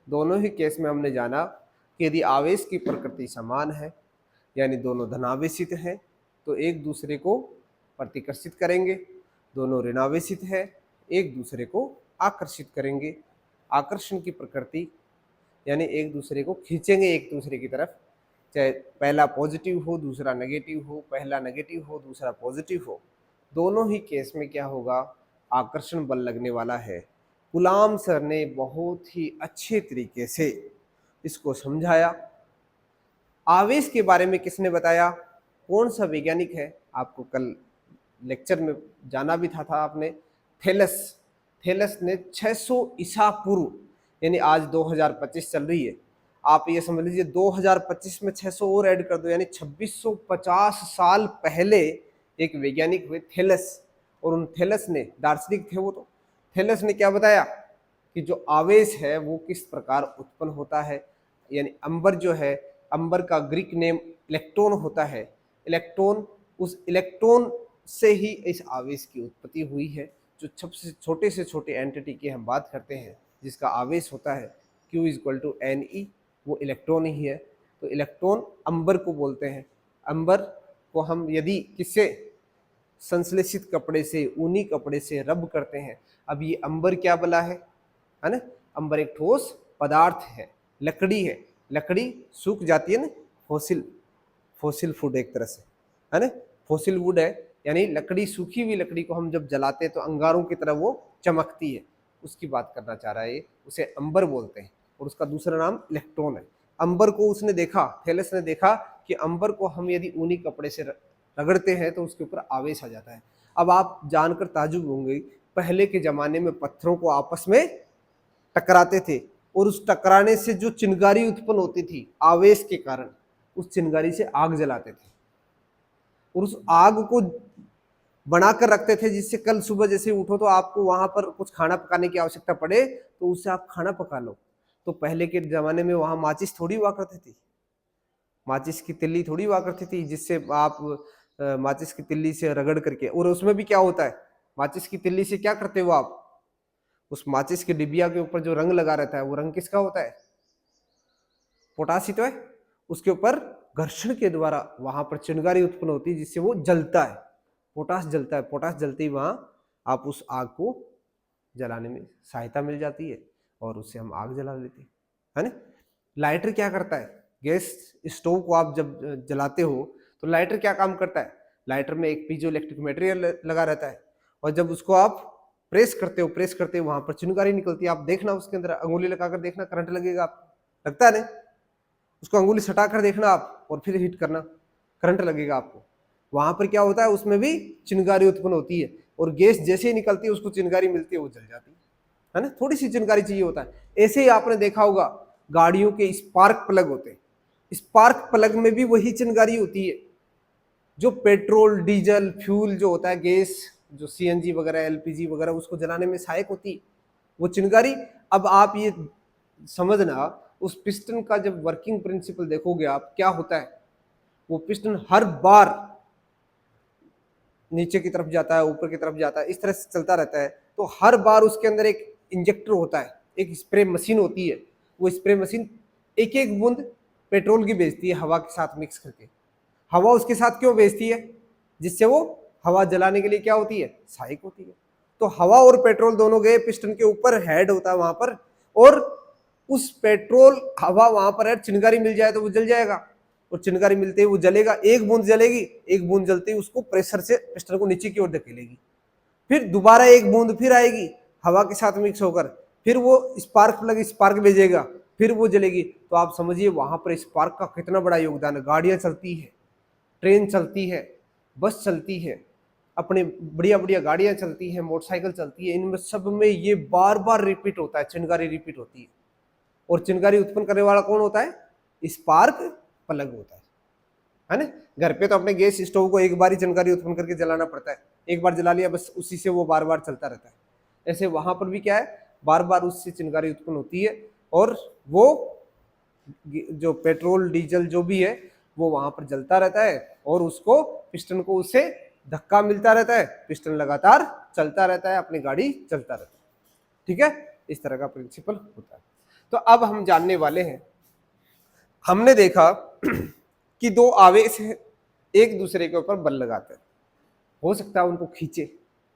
दोनों ही केस में हमने जाना कि यदि आवेश की प्रकृति समान है यानी दोनों धनावेशित हैं तो एक दूसरे को प्रतिकर्षित करेंगे, दोनों ऋणावेशित है एक दूसरे को आकर्षित करेंगे। आकर्षण की प्रकृति यानी एक दूसरे को खींचेंगे एक दूसरे की तरफ, चाहे पहला पॉजिटिव हो दूसरा नेगेटिव हो, पहला नेगेटिव हो दूसरा पॉजिटिव हो, दोनों ही केस में क्या होगा, आकर्षण बल लगने वाला है। गुलाम सर ने बहुत ही अच्छे तरीके से इसको समझाया। आवेश के बारे में किसने बताया, कौन सा वैज्ञानिक है, आपको कल लेक्चर में जाना भी था आपने, थेलस। थेलस ने 600 ईसा पूर्व, यानी आज 2025 चल रही है, आप ये समझ लीजिए 2025 में 600 और ऐड कर दो, यानी 2650 साल पहले एक वैज्ञानिक हुए थेलस। और उन थेलस ने, दार्शनिक थे वो, तो थेलस ने क्या बताया कि जो आवेश है वो किस प्रकार उत्पन्न होता है। यानी अंबर जो है, अंबर का ग्रीक नेम इलेक्ट्रॉन होता है। इलेक्ट्रॉन, उस इलेक्ट्रॉन से ही इस आवेश की उत्पत्ति हुई है। जो सबसे छोटे से छोटे एंटिटी की हम बात करते हैं जिसका आवेश होता है Q = Ne, वो इलेक्ट्रॉन ही है। तो इलेक्ट्रॉन अंबर को बोलते हैं। अंबर को हम यदि किससे, संश्लेषित कपड़े से, ऊनी कपड़े से रब करते हैं, अब ये अंबर क्या बला है ना, अंबर एक ठोस पदार्थ है, लकड़ी है, लकड़ी सूख जाती है ना, फॉसिल फूड एक तरह से, है ना, फॉसिल वुड है, यानी लकड़ी, सूखी हुई लकड़ी को हम जब जलाते हैं तो अंगारों की तरह वो चमकती है, उसकी बात करना चाह रहा है ये, उसे अंबर बोलते हैं। और उसका दूसरा नाम इलेक्ट्रॉन है। अंबर को उसने देखा, थेलस ने देखा कि अंबर को हम यदि ऊनी कपड़े से रगड़ते हैं तो उसके ऊपर आवेश आ जाता है। अब आप जानकर ताजुब होंगे, पहले के जमाने में पत्थरों को आपस में टकराते थे और उस टकराने से जो चिंगारी उत्पन्न होती थी आवेश के कारण, उस चिंगारी से आग जलाते थे और उस आग को बनाकर रखते थे, जिससे कल सुबह जैसे उठो तो आपको वहां पर कुछ खाना पकाने की आवश्यकता पड़े तो उससे आप खाना पका लो। तो पहले के जमाने में वहां माचिस थोड़ी हुआ करती थी, माचिस की तिल्ली थोड़ी हुआ करती थी जिससे आप माचिस की तिल्ली से रगड़ करके, और उसमें भी क्या होता है, माचिस की तिल्ली से क्या करते हो आप, उस माचिस के डिबिया के ऊपर जो रंग लगा रहता है वो रंग किसका होता है, पोटासी तो है, उसके ऊपर घर्षण के द्वारा वहां पर चिंगारी उत्पन्न होती है जिससे वो जलता है, पोटास जलता है, पोटास जलते ही वहां आप उस आग को जलाने में सहायता मिल जाती है और उससे हम आग जला लेते हैं, है ना। लाइटर क्या करता है, गैस स्टोव को आप जब जलाते हो तो लाइटर क्या काम करता है, लाइटर में एक पीजो इलेक्ट्रिक मटेरियल लगा रहता है और जब उसको आप प्रेस करते हो वहां पर चिंगारी निकलती है। आप देखना उसके अंदर अंगुली लगाकर देखना, करंट लगेगा, आप लगता है नहीं, उसको अंगुली सटाकर देखना आप और फिर हीट करना, करंट लगेगा आपको। वहां पर क्या होता है, उसमें भी चिंगारी उत्पन्न होती है और गैस जैसे ही निकलती है उसको चिंगारी मिलती है, वो जल जाती है ना, थोड़ी सी चिंगारी चाहिए होता है। ऐसे ही आपने देखा होगा गाड़ियों के स्पार्क प्लग होते हैं, स्पार्क प्लग में भी वही चिंगारी होती है जो पेट्रोल डीजल फ्यूल जो होता है, गैस जो CNG वगैरह LPG वगैरह उसको जलाने में सहायक होती है वो चिंगारी। अब आप ये समझना, उस पिस्टन का जब वर्किंग प्रिंसिपल देखोगे आप, क्या होता है, वो पिस्टन हर बार नीचे की तरफ जाता है, ऊपर की तरफ जाता है, इस तरह से चलता रहता है। तो हर बार उसके अंदर एक इंजेक्टर होता है, एक स्प्रे मशीन होती है, वो स्प्रे मशीन एक एक बूंद पेट्रोल की भेजती है हवा के साथ मिक्स करके। हवा उसके साथ क्यों भेजती है, जिससे वो हवा जलाने के लिए क्या होती है, सहायक होती है। तो हवा और पेट्रोल दोनों गए पिस्टन के ऊपर, हेड होता है वहां पर, और उस पेट्रोल हवा वहां पर है, चिंगारी मिल जाए तो वो जल जाएगा और चिंगारी मिलते ही वो जलेगा, एक बूंद जलेगी, एक बूंद जलते ही उसको प्रेशर से पिस्टन को नीचे की ओर धकेलेगी, फिर दोबारा एक बूंद फिर आएगी हवा के साथ मिक्स होकर, फिर वो स्पार्क प्लग स्पार्क भेजेगा, फिर वो जलेगी। तो आप समझिए वहां पर स्पार्क का कितना बड़ा योगदान है। गाड़ियां चलती है, ट्रेन चलती है, बस चलती है, अपने बढ़िया बढ़िया गाड़ियां चलती हैं, मोटरसाइकिल चलती है, इनमें सब में ये बार बार रिपीट होता है, चिंगारी रिपीट होती है। और चिंगारी उत्पन्न करने वाला कौन होता है, स्पार्क प्लग होता है ना। घर पे तो अपने गैस स्टोव को एक बार ही चिंगारी उत्पन्न करके जलाना पड़ता है, एक बार जला लिया बस, उसी से वो बार बार चलता रहता है। ऐसे वहां पर भी क्या है, बार बार उससे चिंगारी उत्पन्न होती है और वो जो पेट्रोल डीजल जो भी है वो वहां पर जलता रहता है और उसको पिस्टन को उससे धक्का मिलता रहता है, पिस्टन लगातार चलता रहता है, अपनी गाड़ी चलता रहता है। ठीक है, इस तरह का प्रिंसिपल होता है। तो अब हम जानने वाले हैं, हमने देखा कि दो आवेश है एक दूसरे के ऊपर बल लगाते हैं, हो सकता है उनको खींचे,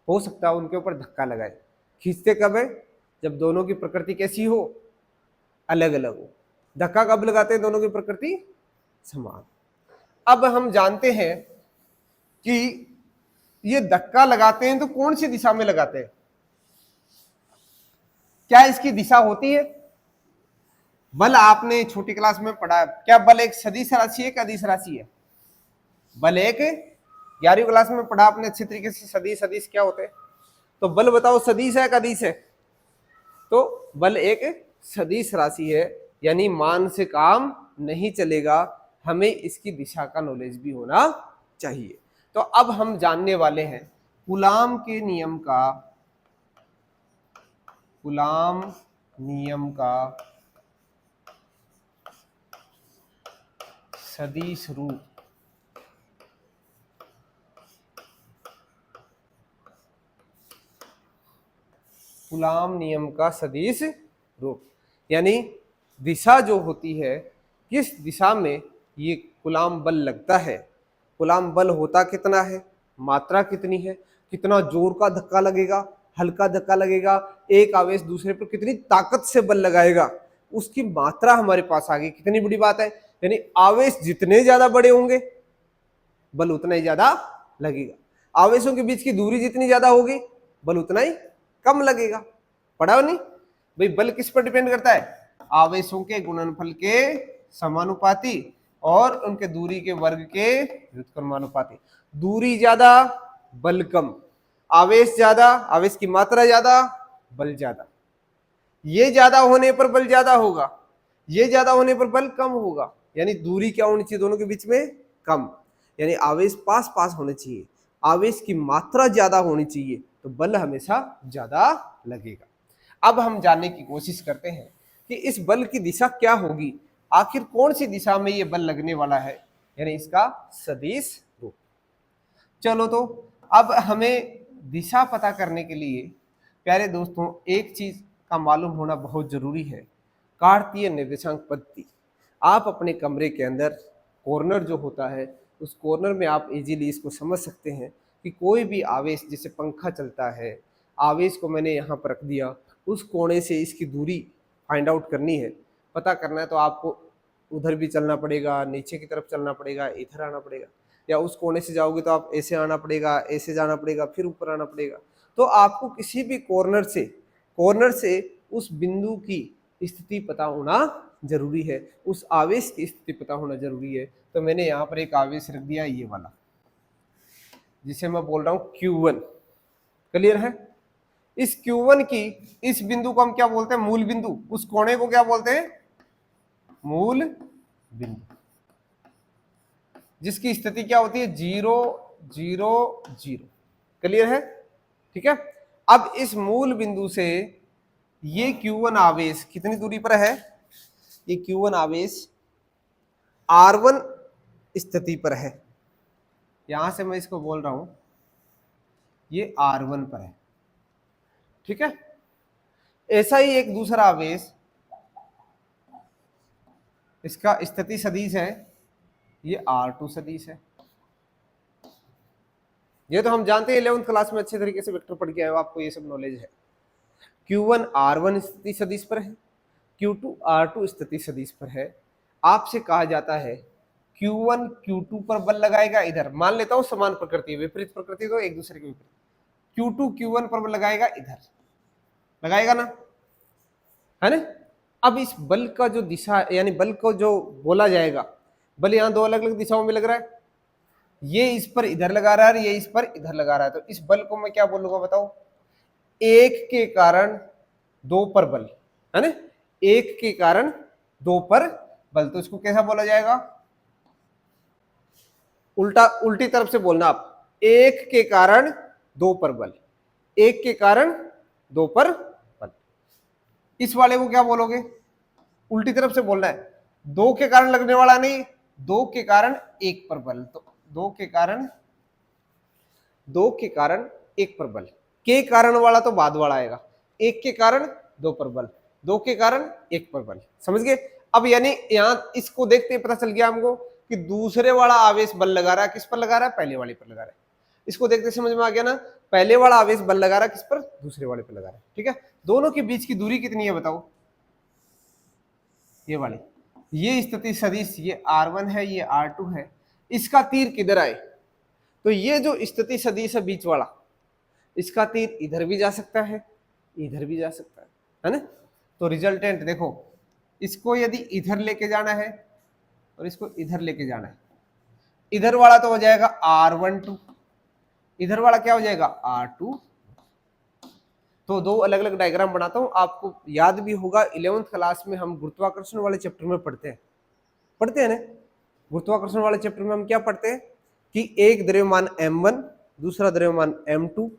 हो सकता है उनके ऊपर धक्का लगाए। खींचते कब है? जब दोनों की प्रकृति कैसी हो, अलग अलग हो। धक्का कब लगाते हैं? दोनों की प्रकृति समान। अब हम जानते हैं कि ये धक्का लगाते हैं तो कौन सी दिशा में लगाते हैं? क्या इसकी दिशा होती है? बल आपने छोटी क्लास में पढ़ा, क्या बल एक सदिश राशि है, क्या अदिश राशि है? बल एक 11वीं क्लास में पढ़ा आपने अच्छी तरीके से, सदिश सदिश क्या होते हैं। तो बल बताओ सदिश है, अदिश है? तो बल एक सदिश राशि है, यानी मान से काम नहीं चलेगा, हमें इसकी दिशा का नॉलेज भी होना चाहिए। तो अब हम जानने वाले हैं कूलाम के नियम का, कूलाम नियम का सदिश रूप। कूलाम नियम का सदिश रूप यानी दिशा जो होती है, किस दिशा में ये कूलाम बल लगता है। कूलाम बल होता कितना है, मात्रा कितनी है, कितना जोर का धक्का लगेगा, हल्का धक्का लगेगा, एक आवेश दूसरे पर कितनी ताकत से बल लगाएगा, उसकी मात्रा हमारे पास आ गई। कितनी बड़ी बात है, यानी आवेश जितने ज्यादा बड़े होंगे बल उतना ही ज्यादा लगेगा। आवेशों के बीच की दूरी जितनी ज्यादा होगी बल उतना ही कम लगेगा। पढ़ा हो नहीं भाई? बल किस पर डिपेंड करता है? आवेशों के गुणनफल के समानुपाती और उनके दूरी के वर्ग के व्युत्क्रमानुपाती। दूरी ज्यादा बल कम, आवेश ज्यादा, आवेश की मात्रा ज्यादा, बल ज्यादा। ये ज्यादा होने पर बल ज्यादा होगा, ये ज्यादा होने पर बल कम होगा। यानी दूरी क्या होनी चाहिए दोनों के बीच में? कम। यानी आवेश पास पास होने चाहिए, आवेश की मात्रा ज्यादा होनी चाहिए, तो बल हमेशा ज्यादा लगेगा। अब हम जानने की कोशिश करते हैं कि इस बल की दिशा क्या होगी, आखिर कौन सी दिशा में ये बल लगने वाला है, यानी इसका सदिश रूप। चलो तो अब हमें दिशा पता करने के लिए प्यारे दोस्तों एक चीज का मालूम होना बहुत जरूरी है, कार्तीय निर्देशांक पद्धति। आप अपने कमरे के अंदर कॉर्नर जो होता है, उस कॉर्नर में आप इजीली इसको समझ सकते हैं कि कोई भी आवेश, जैसे पंखा चलता है, आवेश को मैंने यहाँ पर रख दिया, उस कोने से इसकी दूरी फाइंड आउट करनी है, पता करना है, तो आपको उधर भी चलना पड़ेगा, नीचे की तरफ चलना पड़ेगा, इधर आना पड़ेगा, या उस कोने से जाओगे तो आप ऐसे आना पड़ेगा, ऐसे जाना पड़ेगा, फिर ऊपर आना पड़ेगा। तो आपको किसी भी कॉर्नर से उस बिंदु की स्थिति पता होना जरूरी है, उस आवेश की स्थिति पता होना जरूरी है। तो मैंने यहाँ पर एक आवेश रख दिया, ये वाला, जिसे मैं बोल रहा हूँ Q1। क्लियर है? इस Q1 की, इस बिंदु को हम क्या बोलते हैं? मूल बिंदु। उस कोने को क्या बोलते हैं? मूल बिंदु, जिसकी स्थिति क्या होती है? 0 0 0। क्लियर है? ठीक है। अब इस मूल बिंदु से ये Q1 आवेश कितनी दूरी पर है? ये Q1 आवेश R1 स्थिति पर है। यहां से मैं इसको बोल रहा हूं ये R1 पर है। ठीक है। ऐसा ही एक दूसरा आवेश, इसका स्थिति सदिश है, ये R2 सदिश है। ये तो हम जानते हैं, 11वीं क्लास में अच्छे तरीके से वेक्टर पढ़ के आए हो, आपको ये सब नॉलेज है। Q1 R1 स्थिति सदिश पर है, Q2 R2 स्थिति सदिश पर है। आपसे कहा जाता है Q1 Q2 पर बल लगाएगा, इधर मान लेता हूं समान प्रकृति, विपरीत प्रकृति तो एक दूसरे के विपरीत। Q2 Q1 पर बल लगाएगा, इधर लगाएगा ना, है ना? अब इस बल का जो दिशा, यानी बल को जो बोला जाएगा, बल यहाँ दो अलग अलग दिशाओं में लग रहा है, ये इस पर इधर लगा रहा है, ये इस पर इधर लगा रहा है, तो इस बल को मैं क्या बोलूंगा बताओ? एक के कारण दो पर बल, है ना? एक के कारण दो पर बल, तो इसको कैसा बोला जाएगा? उल्टी तरफ से बोलना आप, एक के कारण दो पर बल, एक के कारण दो पर बल। इस वाले को क्या बोलोगे? उल्टी तरफ से बोलना है, दो के कारण लगने वाला नहीं, दो के कारण एक पर बल, तो दो के कारण एक पर बल। के कारण वाला तो बाद वाला आएगा, एक के कारण दो पर बल, दो के कारण एक पर बल। समझ गए? अब यानी यहां इसको देखते पता चल गया हमको कि दूसरे वाला आवेश बल लगा रहा है, किस पर लगा रहा है? पहले वाले पर लगा रहा है। इसको देखते समझ में आ गया ना, पहले वाला आवेश बल लगा रहा है किस पर? दूसरे वाले पर लगा रहा है। ठीक है, दोनों के बीच की दूरी कितनी है बताओ? ये वाली, ये स्थिति सदिश, ये r1 है, ये r2 है, इसका तीर किधर आए? तो ये जो स्थिति सदिश है बीच वाला, इसका तीर इधर भी जा सकता है, इधर भी जा सकता है ना? तो रिजल्टेंट देखो, इसको यदि इधर लेके जाना है और इसको इधर लेके जाना है, इधर वाला तो हो जाएगा r12, इधर वाला क्या हो जाएगा? r2। तो दो अलग अलग डायग्राम बनाता हूं, आपको याद भी होगा 11th क्लास में हम गुरुत्वाकर्षण वाले चैप्टर में पढ़ते हैं ना। गुरुत्वाकर्षण वाले चैप्टर में हम क्या पढ़ते हैं कि एक द्रव्यमान m1, दूसरा द्रव्यमान m2,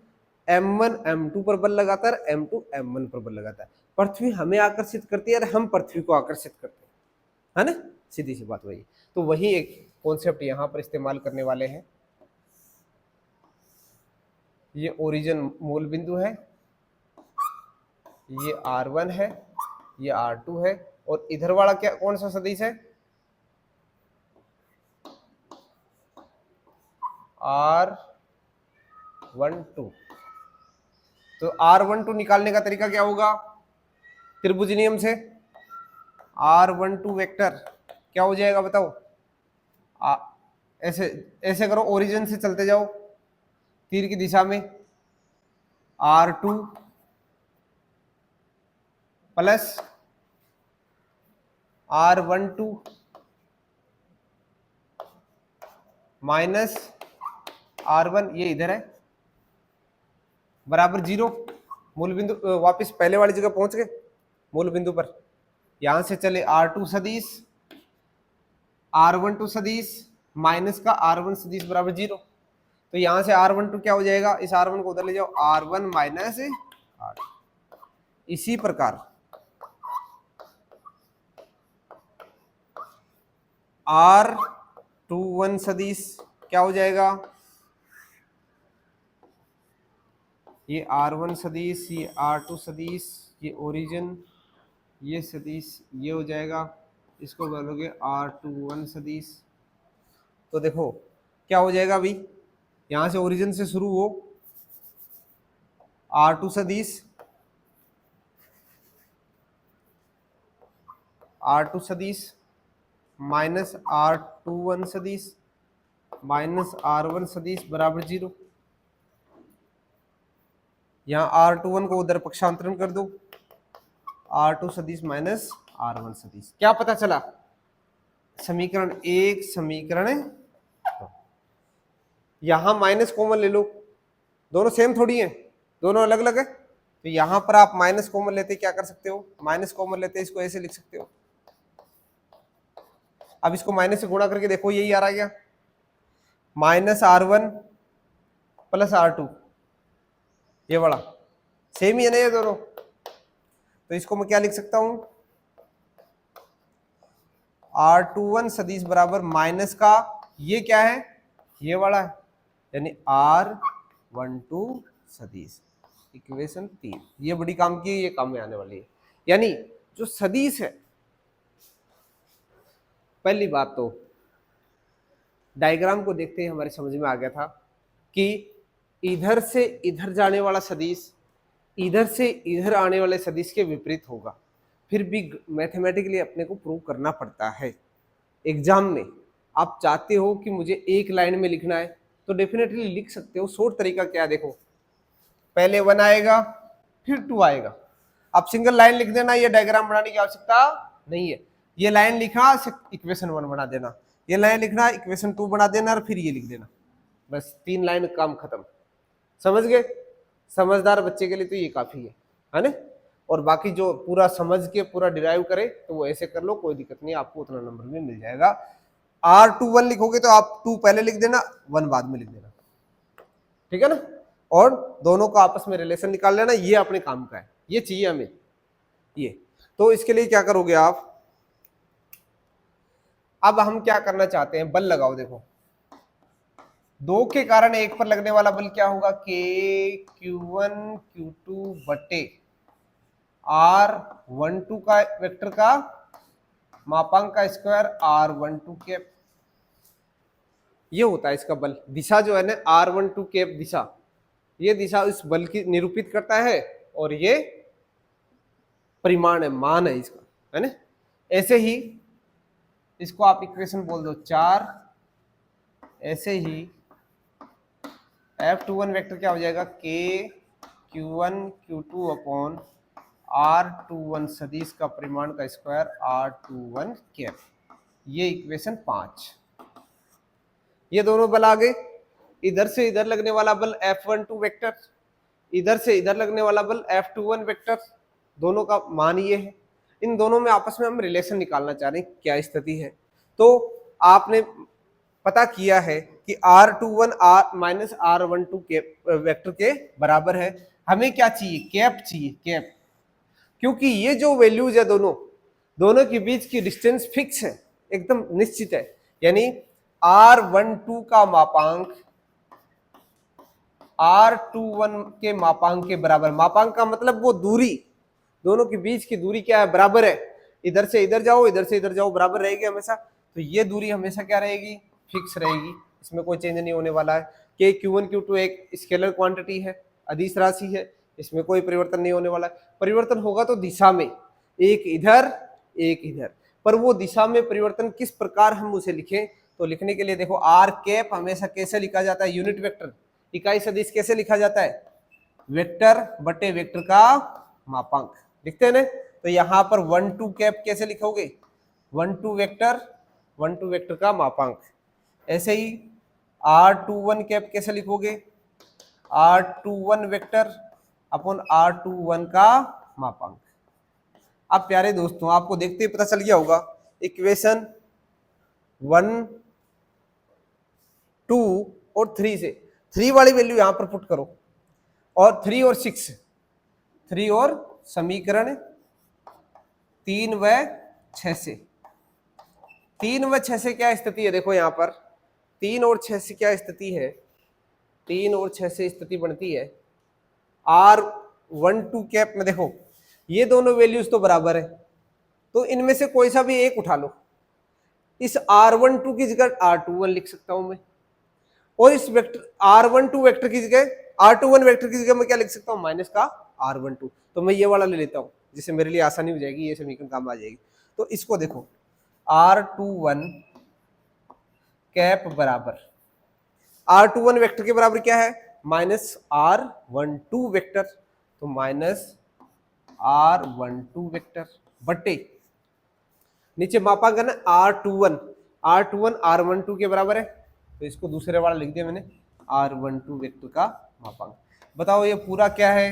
m1 m2 पर बल लगाता है, m2 m1 पर बल लगाता है। पृथ्वी हमें आकर्षित करती है और हम पृथ्वी को आकर्षित करते हैं, है ना? सीधी सी बात वही। तो वही एक कॉन्सेप्ट यहाँ पर इस्तेमाल करने वाले हैं। ये ओरिजिन मूल बिंदु है, ये r1 है, ये r2 है, और इधर वाला क्या, कौन सा सदिश है? r12। तो r12 निकालने का तरीका क्या होगा? त्रिभुज नियम से r12 वेक्टर क्या हो जाएगा बताओ? ऐसे ऐसे करो, ओरिजिन से चलते जाओ तीर की दिशा में, r2 plus r12 minus r1, ये इधर है, बराबर 0। मूल बिंदु वापस पहले वाली जगह पहुंच गए, मूल बिंदु पर। यहां से चले r2 सदिश, r12 सदिश माइनस का r1 सदिश बराबर 0। तो यहां से r12 क्या हो जाएगा? इस r1 को उधर ले जाओ, r1 माइनस r। इसी प्रकार r21 सदिश क्या हो जाएगा? ये r1 सदिश, ये r2 सदिश, ये ओरिजिन, ये सदिश, ये हो जाएगा, इसको बोलोगे r21 सदिश। तो देखो क्या हो जाएगा अभी, यहां से ओरिजिन से शुरू हो, r2 सदिश, r2 सदिश माइनस r21 सदिश माइनस r1 सदिश बराबर 0। यहाँ r21 को उधर पक्षांतरण कर दो, r2 सदिश माइनस r1 सदिश। क्या पता चला? समीकरण 1, समीकरण 2। यहां माइनस कॉमन ले लो, दोनों सेम थोड़ी हैं, दोनों अलग अलग है। तो यहां पर आप माइनस कॉमन लेते क्या कर सकते हो? माइनस कॉमन लेते इसको ऐसे लिख सकते हो। अब इसको माइनस से गुणा करके देखो, यही आ रहा है क्या? माइनस r1 प्लस r2, ये वाला सेम ही है ना ये दोनों। तो इसको मैं क्या लिख सकता हूं? r21 सदिश बराबर माइनस का, ये क्या है? ये वाला है, यानी r12 सदिश, इक्वेशन 3। ये बड़ी काम की है, ये काम में आने वाली है। यानी जो सदिश है, पहली बात तो डायग्राम को देखते ही हमारे समझ में आ गया था कि इधर से इधर जाने वाला सदिश इधर से इधर आने वाले सदिश के विपरीत होगा। फिर भी मैथमेटिकली अपने को प्रूव करना पड़ता है। एग्जाम में आप चाहते हो कि मुझे एक लाइन में लिखना है तो डेफिनेटली लिख सकते हो। शॉर्ट तरीका क्या, देखो पहले 1 आएगा फिर 2 आएगा। आप सिंगल लाइन लिख देना, ये डायग्राम बनाने की आवश्यकता नहीं है। ये लाइन लिखना, इक्वेशन 1 बना देना, ये लाइन लिखना, इक्वेशन 2 बना देना, और फिर ये लिख देना, बस 3 लाइन, काम खत्म। समझ गए? समझदार बच्चे के लिए तो ये काफी है ना। और बाकी जो पूरा समझ के पूरा डिराइव करे तो वो ऐसे कर लो, कोई दिक्कत नहीं, आपको उतना नंबर भी मिल जाएगा। r21 लिखोगे तो आप 2 पहले लिख देना, 1 बाद में लिख देना, ठीक है ना। और दोनों का आपस में रिलेशन निकाल लेना, ये अपने काम का है, ये चाहिए हमें ये। तो इसके लिए क्या करोगे आप, अब हम क्या करना चाहते हैं, बल लगाओ। देखो 2 के कारण 1 पर लगने वाला बल क्या होगा? k q1 q2 बटे r12 का वेक्टर का मापांक का स्क्वायर r12 के। ये होता है इसका बल। दिशा जो है ना r12 कैप दिशा, ये दिशा इस बल की निरूपित करता है और ये परिमाण है, मान है इसका, है ना। ऐसे ही इसको आप इक्वेशन बोल दो 4, ऐसे ही F21 वेक्टर क्या हो जाएगा k q1 q2 upon r21 सदिश का परिमाण का स्क्वायर r21 कैप। ये इक्वेशन 5। ये दोनों बल आ गए। इधर से इधर लगने वाला बल F12 वेक्टर, इधर से इधर लगने वाला बल F21 वेक्टर, दोनों का मान ये है। इन दोनों में आपस में हम रिलेशन निकालना चाह रहे हैं, क्या स्थिति है। तो आपने पता किया है कि R21 माइनस R12 के वेक्टर के बराबर है। हमें क्या चाहिए, कैप चाहिए, कैप। क्योंकि ये जो वैल्यूज है दोनों के बीच की डिस्टेंस फिक्स है, एकदम निश्चित है। यानी R12 का मापांक R21 के मापांक के बराबर। मापांक का मतलब वो दूरी, दोनों के बीच की दूरी क्या है, बराबर है। इधर से इधर जाओ, इधर से इधर जाओ, बराबर रहेगी हमेशा। तो ये दूरी हमेशा क्या रहेगी, फिक्स रहेगी, इसमें कोई चेंज नहीं होने वाला है। के Q1 Q2 एक स्केलर क्वांटिटी है, अदिश राशि है, इसमें कोई परिवर्तन नहीं होने वाला है। परिवर्तन होगा तो दिशा में, एक इधर एक इधर, पर वो दिशा में परिवर्तन किस प्रकार हम उसे लिखें, तो लिखने के लिए देखो आर कैप हमेशा कैसे लिखा जाता है, यूनिट वेक्टर, इकाई सदिश कैसे लिखा जाता है, वेक्टर बटे वेक्टर का मापांक लिखते हैं ना। तो यहाँ पर 1 2 कैप कैसे लिखोगे, 1 2 वेक्टर का मापांक। ऐसे ही R21 कैप कैसे लिखोगे, R21 वेक्टर अपॉन R21 का मापांक। अब प्यारे दोस्तों आपको देखते ही पता चल गया होगा, इक्वेशन 1 2 और 3 से 3 वाली वैल्यू यहां पर पुट करो, और 3 और 6, 3 और समीकरण 3 व 6 से, 3 व 6 से क्या स्थिति है, देखो यहां पर 3 और 6 से क्या स्थिति है, 3 और 6 से स्थिति बनती है R12 कैप में। देखो ये दोनों वैल्यूज तो बराबर है, तो इनमें से कोई सा भी एक उठा लो। इस R12 की जगह R21 लिख सकता हूं मैं, और इस वेक्टर R12 वेक्टर की जगह R21 वेक्टर की जगह मैं क्या लिख सकता हूं, माइनस का R12। तो मैं ये वाला ले लेता हूं, जिससे मेरे लिए आसानी हो जाएगी, ये समीकरण काम आ जाएगी। तो इसको देखो R21 कैप बराबर, R21 वेक्टर के बराबर क्या है, माइनस R12 वेक्टर, तो माइनस R12 वेक्टर बटे नीचे मापांक है ना R21, R21 R12 के बराबर है, तो इसको दूसरे वाला लिख दिया मैंने, R12 वेक्टर का मापांक। बताओ ये पूरा क्या है,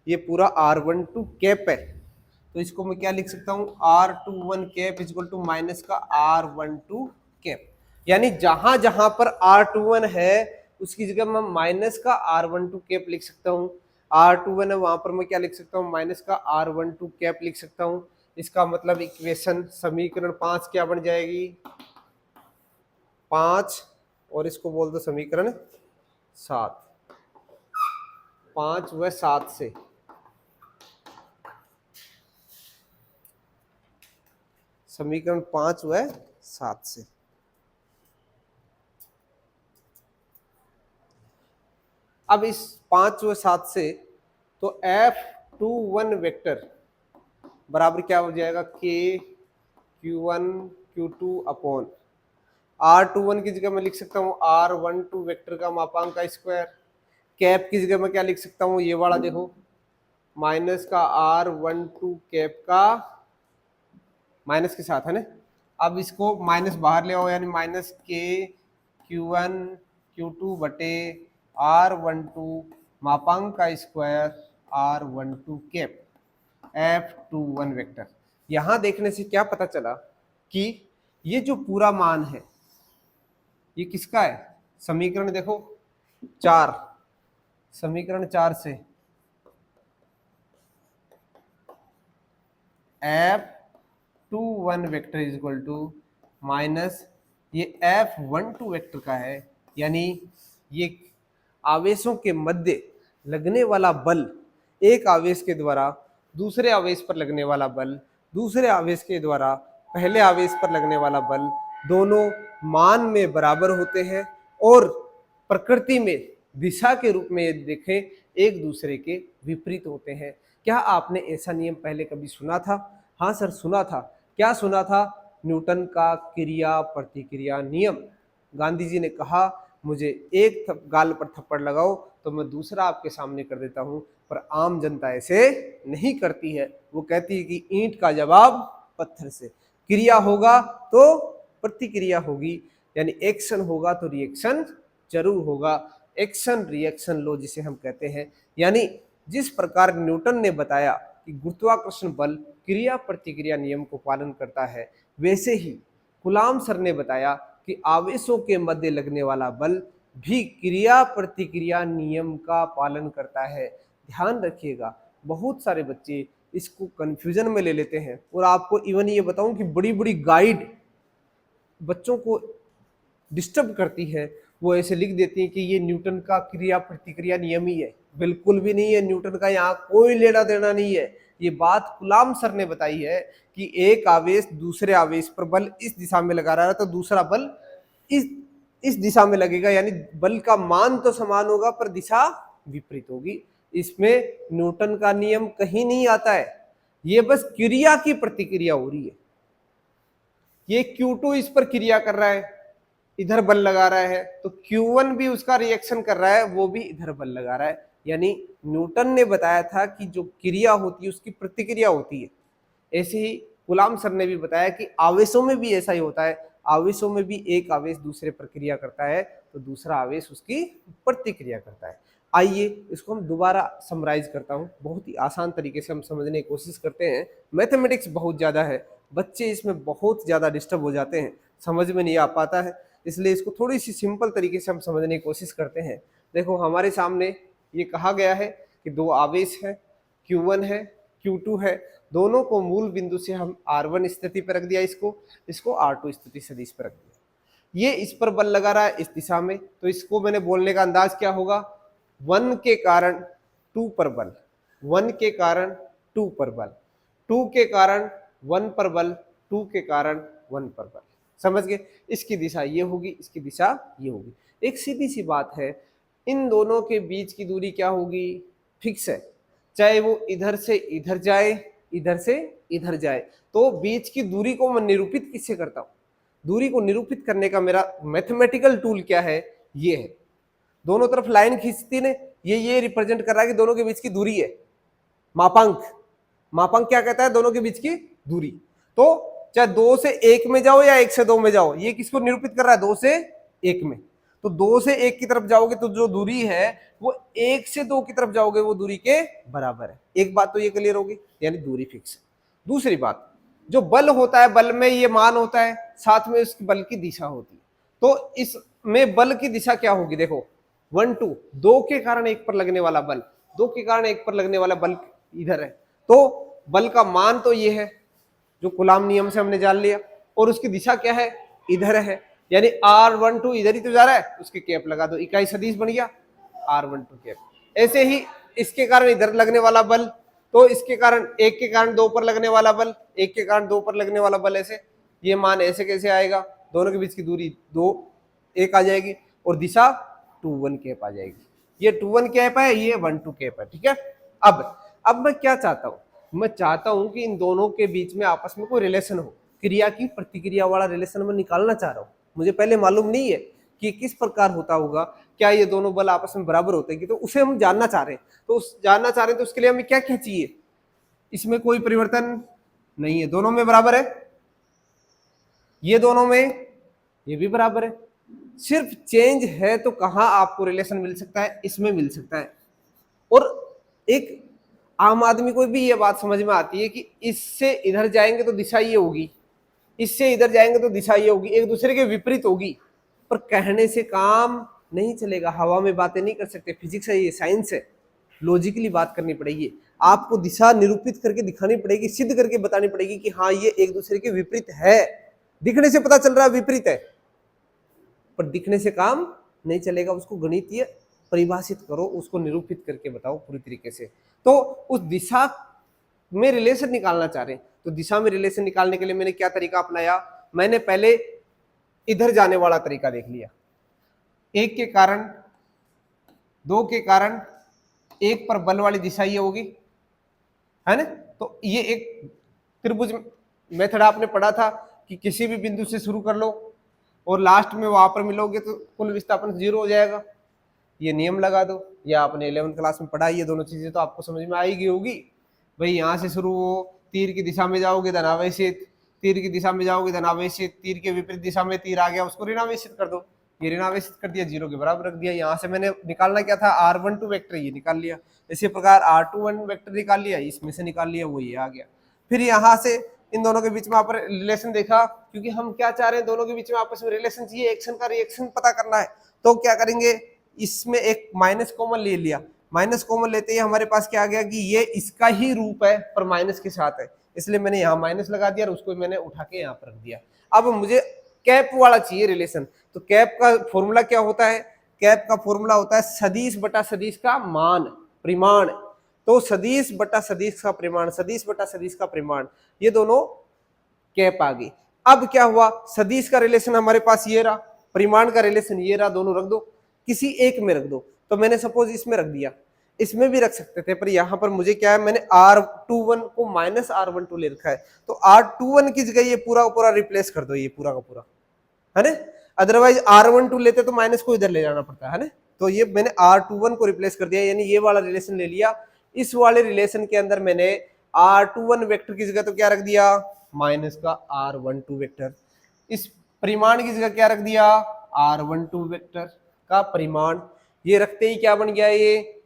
ये पूरा R12 कैप है, तो इसको मैं क्या लिख सकता हूं, R21 cap equal to minus का R12 कैप। यानी जहां जहां पर R21 है उसकी जगह मैं माइनस का R12 कैप लिख सकता हूं, R21 है वहां पर मैं क्या लिख सकता हूं, माइनस का R12 कैप लिख सकता हूं। इसका मतलब इक्वेशन समीकरण 5 क्या बन जाएगी, 5, और इसको बोल दो समीकरण 7, 5 व 7 से समीकरण 5 व 7 से। अब इस 5 व 7 से तो F21 वेक्टर बराबर क्या हो जाएगा, K Q1 Q2 upon R21 की जगह मैं लिख सकता हूँ R12 वेक्टर का मापांक का स्क्वायर। कैप की जगह मैं क्या लिख सकता हूँ, ये वाला देखो, माइनस का R12 कैप का माइनस के साथ, है ना। अब इसको माइनस बाहर ले आओ, यानी माइनस K Q1 Q2 बटे R12 मापांक का square R12 cap F21 vector. यहां देखने से क्या पता चला कि ये जो पूरा मान है ये किसका है, समीकरण देखो 4, समीकरण 4 से F21 vector is equal to minus ये F12 वेक्टर का है, यानी ये आवेशों के मध्य लगने वाला बल, एक आवेश के द्वारा दूसरे आवेश पर लगने वाला बल, दूसरे आवेश के द्वारा पहले आवेश पर लगने वाला बल, दोनों मान में बराबर होते हैं और प्रकृति में दिशा के रूप में यदि देखें एक दूसरे के विपरीत होते हैं। क्या आपने ऐसा नियम पहले कभी सुना था? हाँ सर सुना था। क्या सुना था? न्यूटन का क्रिया प्रतिक्रिया नियम। गांधी जी ने कहा मुझे एक गाल पर थप्पड़ लगाओ तो मैं दूसरा आपके सामने कर देता हूं, पर आम जनता ऐसे नहीं करती है। वो कहती है कि ईंट का जवाब पत्थर से। क्रिया होगा तो प्रतिक्रिया होगी, यानी एक्शन होगा तो रिएक्शन जरूर होगा। एक्शन रिएक्शन लो जिसे हम कहते हैं, यानी जिस प्रकार न्यूटन ने बताया कि गुरुत्वाकर्षण बल क्रिया प्रतिक्रिया नियम को पालन करता है, वैसे ही गुलाम सर ने बताया कि आवेशों के मध्य लगने वाला बल भी क्रिया प्रतिक्रिया नियम का पालन करता है। ध्यान रखिएगा, बहुत सारे बच्चे इसको कंफ्यूजन में ले लेते हैं। और आपको इवन ये बताऊं कि बड़ी बड़ी गाइड बच्चों को डिस्टर्ब करती है, वो ऐसे लिख देती है कि ये न्यूटन का क्रिया प्रतिक्रिया नियम ही है। बिल्कुल भी नहीं है, न्यूटन का यहाँ कोई लेना देना नहीं है। ये बात गुलाम सर ने बताई है कि एक आवेश दूसरे आवेश पर बल इस दिशा में लगा रहा है तो दूसरा बल इस दिशा में लगेगा, यानी बल का मान तो समान होगा पर दिशा विपरीत होगी। इसमें न्यूटन का नियम कहीं नहीं आता है, ये बस क्रिया की प्रतिक्रिया हो रही है। ये Q2 इस पर क्रिया कर रहा है, इधर बल लगा रहा है, तो Q1 भी उसका रिएक्शन कर रहा है, वो भी इधर बल लगा रहा है। यानी न्यूटन ने बताया था कि जो क्रिया होती है उसकी प्रतिक्रिया होती है। ऐसे ही गुलाम सर ने भी बताया कि आवेशों में भी ऐसा ही होता है। आवेशों में भी एक आवेश दूसरे पर क्रिया करता है तो दूसरा आवेश उसकी प्रतिक्रिया करता है। आइए इसको हम दोबारा समराइज करता हूँ, बहुत ही आसान तरीके से हम समझने की कोशिश करते हैं। मैथमेटिक्स बहुत ज़्यादा है, बच्चे इसमें बहुत ज़्यादा डिस्टर्ब हो जाते हैं, समझ में नहीं आ पाता है, इसलिए इसको थोड़ी सी सिंपल तरीके से हम समझने की कोशिश करते हैं। देखो हमारे सामने ये कहा गया है कि दो आवेश है, Q1 है, Q2 है, दोनों को मूल बिंदु से हम R1 स्थिति पर रख दिया, इसको R2 स्थिति सदिश पर रख दिया। ये इस पर बल लगा रहा है इस दिशा में, तो इसको मैंने बोलने का अंदाज क्या होगा, 1 के कारण 2 पर बल, 1 के कारण 2 पर बल, 2 के कारण 1 पर बल, 2 के कारण 1 पर बल। समझ गए? इसकी दिशा ये होगी, इसकी दिशा ये होगी। एक सीधी सी बात है, इन दोनों के बीच की दूरी क्या होगी, फिक्स है, चाहे वो इधर से इधर जाए, इधर से इधर जाए। तो बीच की दूरी को मैं निरूपित किससे करता हूं? दूरी को निरूपित करने का मेरा मैथमेटिकल टूल क्या है, ये है। दोनों तरफ लाइन खींचती ने, ये रिप्रेजेंट कर रहा है कि दोनों के बीच की दूरी है। मापांक, मापांक क्या कहता है, दोनों के बीच की दूरी। तो चाहे 2 से 1 में जाओ या 1 से 2 में जाओ, ये किसको निरूपित कर रहा है, 2 से 1 में। तो 2 से 1 की तरफ जाओगे तो जो दूरी है वो 1 से 2 की तरफ जाओगे वो दूरी के बराबर है। एक बात तो ये क्लियर होगी, यानी दूरी फिक्स है। दूसरी बात, जो बल होता है, बल में ये मान होता है, साथ में उसकी बल की दिशा होती है। तो इसमें बल की दिशा क्या होगी, देखो 1 2, 2 के कारण 1 पर लगने वाला बल, 2 के कारण 1 पर लगने वाला बल इधर है, तो बल का मान तो ये है जो कूलॉम नियम से हमने जान लिया, और उसकी दिशा क्या है, इधर है, यानी R12 इधर ही तो जा रहा है, उसके कैप लगा दो, इकाई सदिश बन गया R12 कैप। ऐसे ही इसके कारण इधर लगने वाला बल, तो इसके कारण 1 के कारण 2 पर लगने वाला बल, 1 के कारण 2 पर लगने वाला बल, ऐसे ये मान ऐसे कैसे आएगा, दोनों के बीच की दूरी 2 1 आ जाएगी और दिशा 2 1 कैप आ जाएगी। ये 2 1 कैप है, ये 1 2 कैप है, ठीक है। अब मैं क्या चाहता हूं, मैं चाहता हूं कि इन दोनों के बीच में आपस में कोई रिलेशन हो, क्रिया की प्रतिक्रिया वाला रिलेशन मैं निकालना चाह रहा हूं। मुझे पहले मालूम नहीं है कि किस प्रकार होता होगा, क्या ये दोनों बल आपस में बराबर होते हैं, तो उसे हम जानना चाह रहे हैं। तो जानना चाह रहे हैं तो उसके लिए हमें क्या क्या चाहिए, इसमें कोई परिवर्तन नहीं है, दोनों में बराबर है, ये दोनों में ये भी बराबर है, सिर्फ चेंज है तो कहां आपको रिलेशन मिल सकता है, इसमें मिल सकता है। और एक आम आदमी को भी ये बात समझ में आती है कि इससे इधर जाएंगे तो दिशा ये होगी, इससे इधर जाएंगे तो दिशा ये होगी, एक दूसरे के विपरीत होगी। पर कहने से काम नहीं चलेगा, हवा में बातें नहीं कर सकते, फिजिक्स है ये, साइंस है, लॉजिकली बात करनी पड़ेगी, आपको दिशा निरूपित करके दिखानी पड़ेगी, सिद्ध करके बतानी पड़ेगी कि हाँ ये एक दूसरे के विपरीत है। दिखने से पता चल रहा है विपरीत है, पर दिखने से काम नहीं चलेगा, उसको गणितीय परिभाषित करो, उसको निरूपित करके बताओ पूरी तरीके से। तो उस दिशा में रिलेशन निकालना चाह रहे हैं, तो दिशा में रिलेशन निकालने के लिए मैंने क्या तरीका अपनाया, मैंने पहले इधर जाने वाला तरीका देख लिया, एक के कारण, दो के कारण, एक पर बल वाली दिशा ये होगी, है ना। तो ये एक त्रिभुज मेथड आपने पढ़ा था कि किसी भी बिंदु से शुरू कर लो और लास्ट में वहां पर मिलोगे तो कुल विस्थापन 0 हो जाएगा। ये नियम लगा दो, या आपने 11वीं क्लास में पढ़ा, ये दोनों चीजें तो आपको समझ में आएगी होगी। भाई यहाँ से शुरू हो, तीर की दिशा में जाओगे धनावेशित, तीर की दिशा में जाओगे धनावेशित, तीर के विपरीत दिशा में तीर आ गया उसको ऋणावेशित कर दो, ये ऋणावेशित कर दिया, 0 के बराबर रख दिया। यहाँ से मैंने निकालना क्या था, r12 वेक्टर, ये निकाल लिया। इसी प्रकार r21 वेक्टर निकाल लिया, इसमें से निकाल लिया, वो ये आ गया। फिर यहाँ से इन दोनों के बीच में आप रिलेशन देखा, क्योंकि हम क्या चाह रहे हैं, दोनों के बीच में आपस में रिलेशन चाहिए, एक्शन का रिएक्शन पता करना है। तो क्या करेंगे, इसमें एक माइनस कॉमन ले लिया, माइनस कॉमन लेते ही हमारे पास क्या आ गया कि ये इसका ही रूप है पर माइनस के साथ है, इसलिए मैंने यहाँ माइनस लगा दिया और उसको मैंने उठा के यहाँ पर रख दिया। अब मुझे कैप वाला चाहिए रिलेशन, तो कैप का फॉर्मूला क्या होता है, कैप का फॉर्मूला होता है सदिश बटा सदिश का मान, परिमाण। तो सदिश बटा सदिश का परिमाण, सदिश बटा सदिश का परिमाण, ये दोनों कैप आ गई। अब क्या हुआ, सदिश का रिलेशन हमारे पास ये रहा, परिमाण का रिलेशन ये रहा, दोनों रख दो, किसी एक में रख दो। तो मैंने सपोज इसमें रख दिया, इसमें भी रख सकते थे, पर यहां पर मुझे क्या है, मैंने R21 को माइनस R12 ले रखा है, तो R21 की जगह ये पूरा पूरा रिप्लेस कर दो, ये पूरा का पूरा, है ना। अदरवाइज R12 लेते तो माइनस को इधर ले जाना पड़ता है ना। तो ये मैंने R21 को रिप्लेस कर दिया, यानी ये वाला रिलेशन ले लिया। इस वाले रिलेशन के अंदर मैंने R21 वेक्टर की जगह तो क्या रख दिया, माइनस का R12 वेक्टर। इस परिमाण की जगह क्या रख दिया, R12 वेक्टर का परिमाण। ये रखते ही क्या बन गया,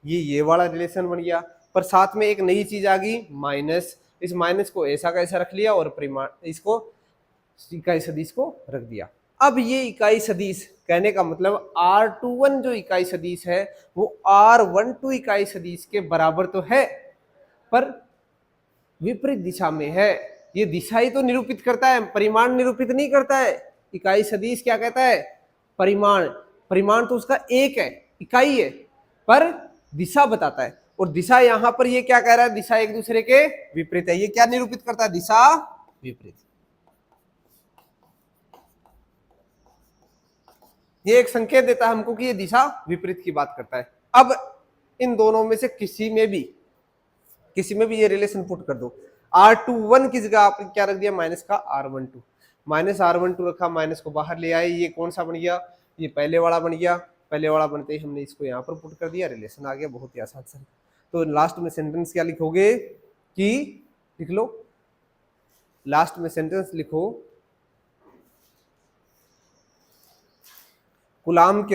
ये वाला रिलेशन बन गया, पर साथ में एक नई चीज आ गई, माइनस। इस माइनस को ऐसा का ऐसा रख लिया और परिमाण, इसको इकाई सदिश को रख दिया। अब ये इकाई सदिश, कहने का मतलब R21 जो इकाई सदिश है वो R12 इकाई सदिश के बराबर तो है, पर विपरीत दिशा में है। ये दिशा ही तो निरूपित करता है, परिमाण निरूपित नहीं करता है। इकाई सदिश क्या कहता है, परिमाण, परिमाण तो उसका एक है, इकाई है, पर दिशा बताता है। और दिशा यहां पर ये क्या कह रहा है, दिशा एक दूसरे के विपरीत है। ये क्या निरूपित करता है, दिशा विपरीत। ये एक संकेत देता है हमको कि ये दिशा विपरीत की बात करता है। अब इन दोनों में से किसी में भी ये रिलेशन पुट कर दो। R21 की जगह आपने क्या रख दिया, माइनस का R12, माइनस R12 रखा, माइनस को बाहर ले आए, ये कौन सा बन गया, ये पहले वाला बन गया। पहले वाला बनते ही हमने इसको यहाँ पर पुट कर दिया, रिलेशन आ गया, बहुत ही आसान सा। तो लास्ट में सेंटेंस क्या लिखोगे कि, लिख लो, लास्ट में सेंटेंस लिखो, कूलाम के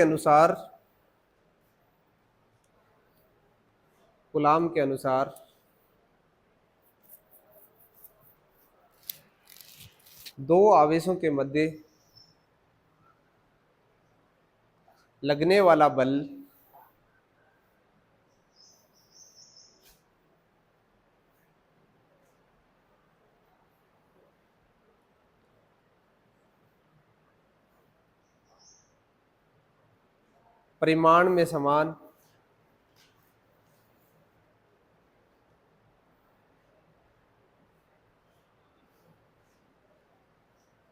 अनुसार दो आवेशों के मध्य लगने वाला बल परिमाण में समान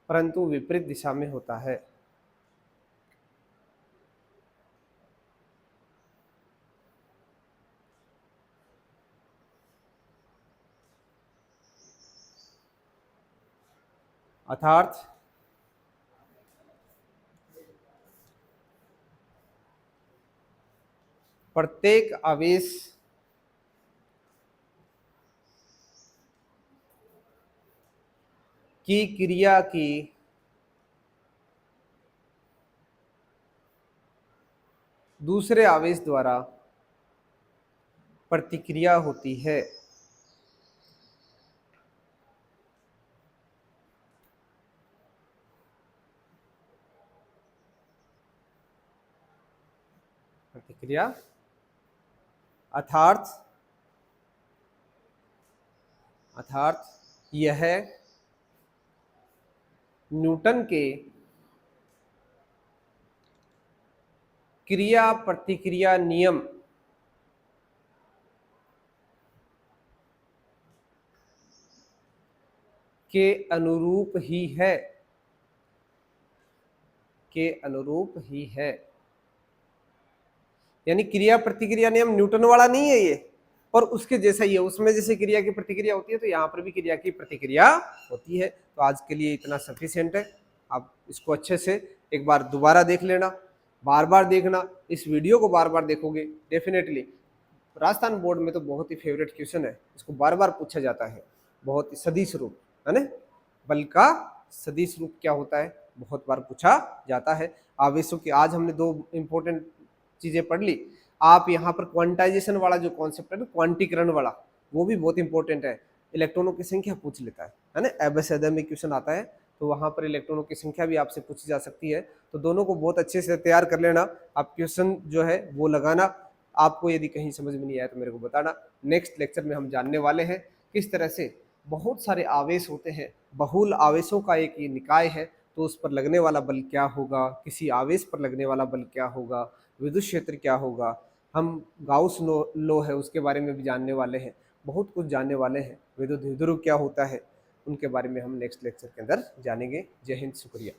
परंतु विपरीत दिशा में होता है। अर्थात प्रत्येक आवेश की क्रिया की दूसरे आवेश द्वारा प्रतिक्रिया होती है। प्रतिक्रिया अर्थात यह न्यूटन के क्रिया प्रतिक्रिया नियम के अनुरूप ही है। के अनुरूप ही है। यानी क्रिया प्रतिक्रिया नियम न्यूटन वाला नहीं है ये, और उसके जैसा ही है। उसमें जैसे क्रिया की प्रतिक्रिया होती है तो यहाँ पर भी क्रिया की प्रतिक्रिया होती है। तो आज के लिए इतना सफिशिएंट है। आप इसको अच्छे से एक बार दोबारा देख लेना, बार बार देखना, इस वीडियो को बार बार देखोगे डेफिनेटली। राजस्थान बोर्ड में तो बहुत ही फेवरेट क्वेश्चन है, इसको बार बार पूछा जाता है। बहुत ही सदिश रूप है ना, बल का सदिश रूप क्या होता है, बहुत बार पूछा जाता है। आवेशों की आज हमने दो इंपॉर्टेंट चीजें पढ़ ली। आप यहाँ पर क्वांटाइजेशन वाला जो कॉन्सेप्ट है ना, क्वांटीकरण वाला, वो भी बहुत इंपॉर्टेंट है। इलेक्ट्रॉनों की संख्या पूछ लेता है ना, एबेसेडर में क्वेश्चन आता है तो वहां पर इलेक्ट्रॉनों की संख्या भी आपसे पूछी जा सकती है। तो दोनों को बहुत अच्छे से तैयार कर लेना, आप क्वेश्चन जो है वो लगाना। आपको यदि कहीं समझ में नहीं आया तो मेरे को बताना। नेक्स्ट लेक्चर में हम जानने वाले हैं किस तरह से बहुत सारे आवेश होते हैं, बहुल आवेशों का एक ये निकाय है, तो उस पर लगने वाला बल क्या होगा, किसी आवेश पर लगने वाला बल क्या होगा, विद्युत क्षेत्र क्या होगा, हम गाउस लो है उसके बारे में भी जानने वाले हैं, बहुत कुछ जानने वाले हैं। विद्युत द्विध्रुव क्या होता है, उनके बारे में हम नेक्स्ट लेक्चर के अंदर जानेंगे। जय हिंद, शुक्रिया।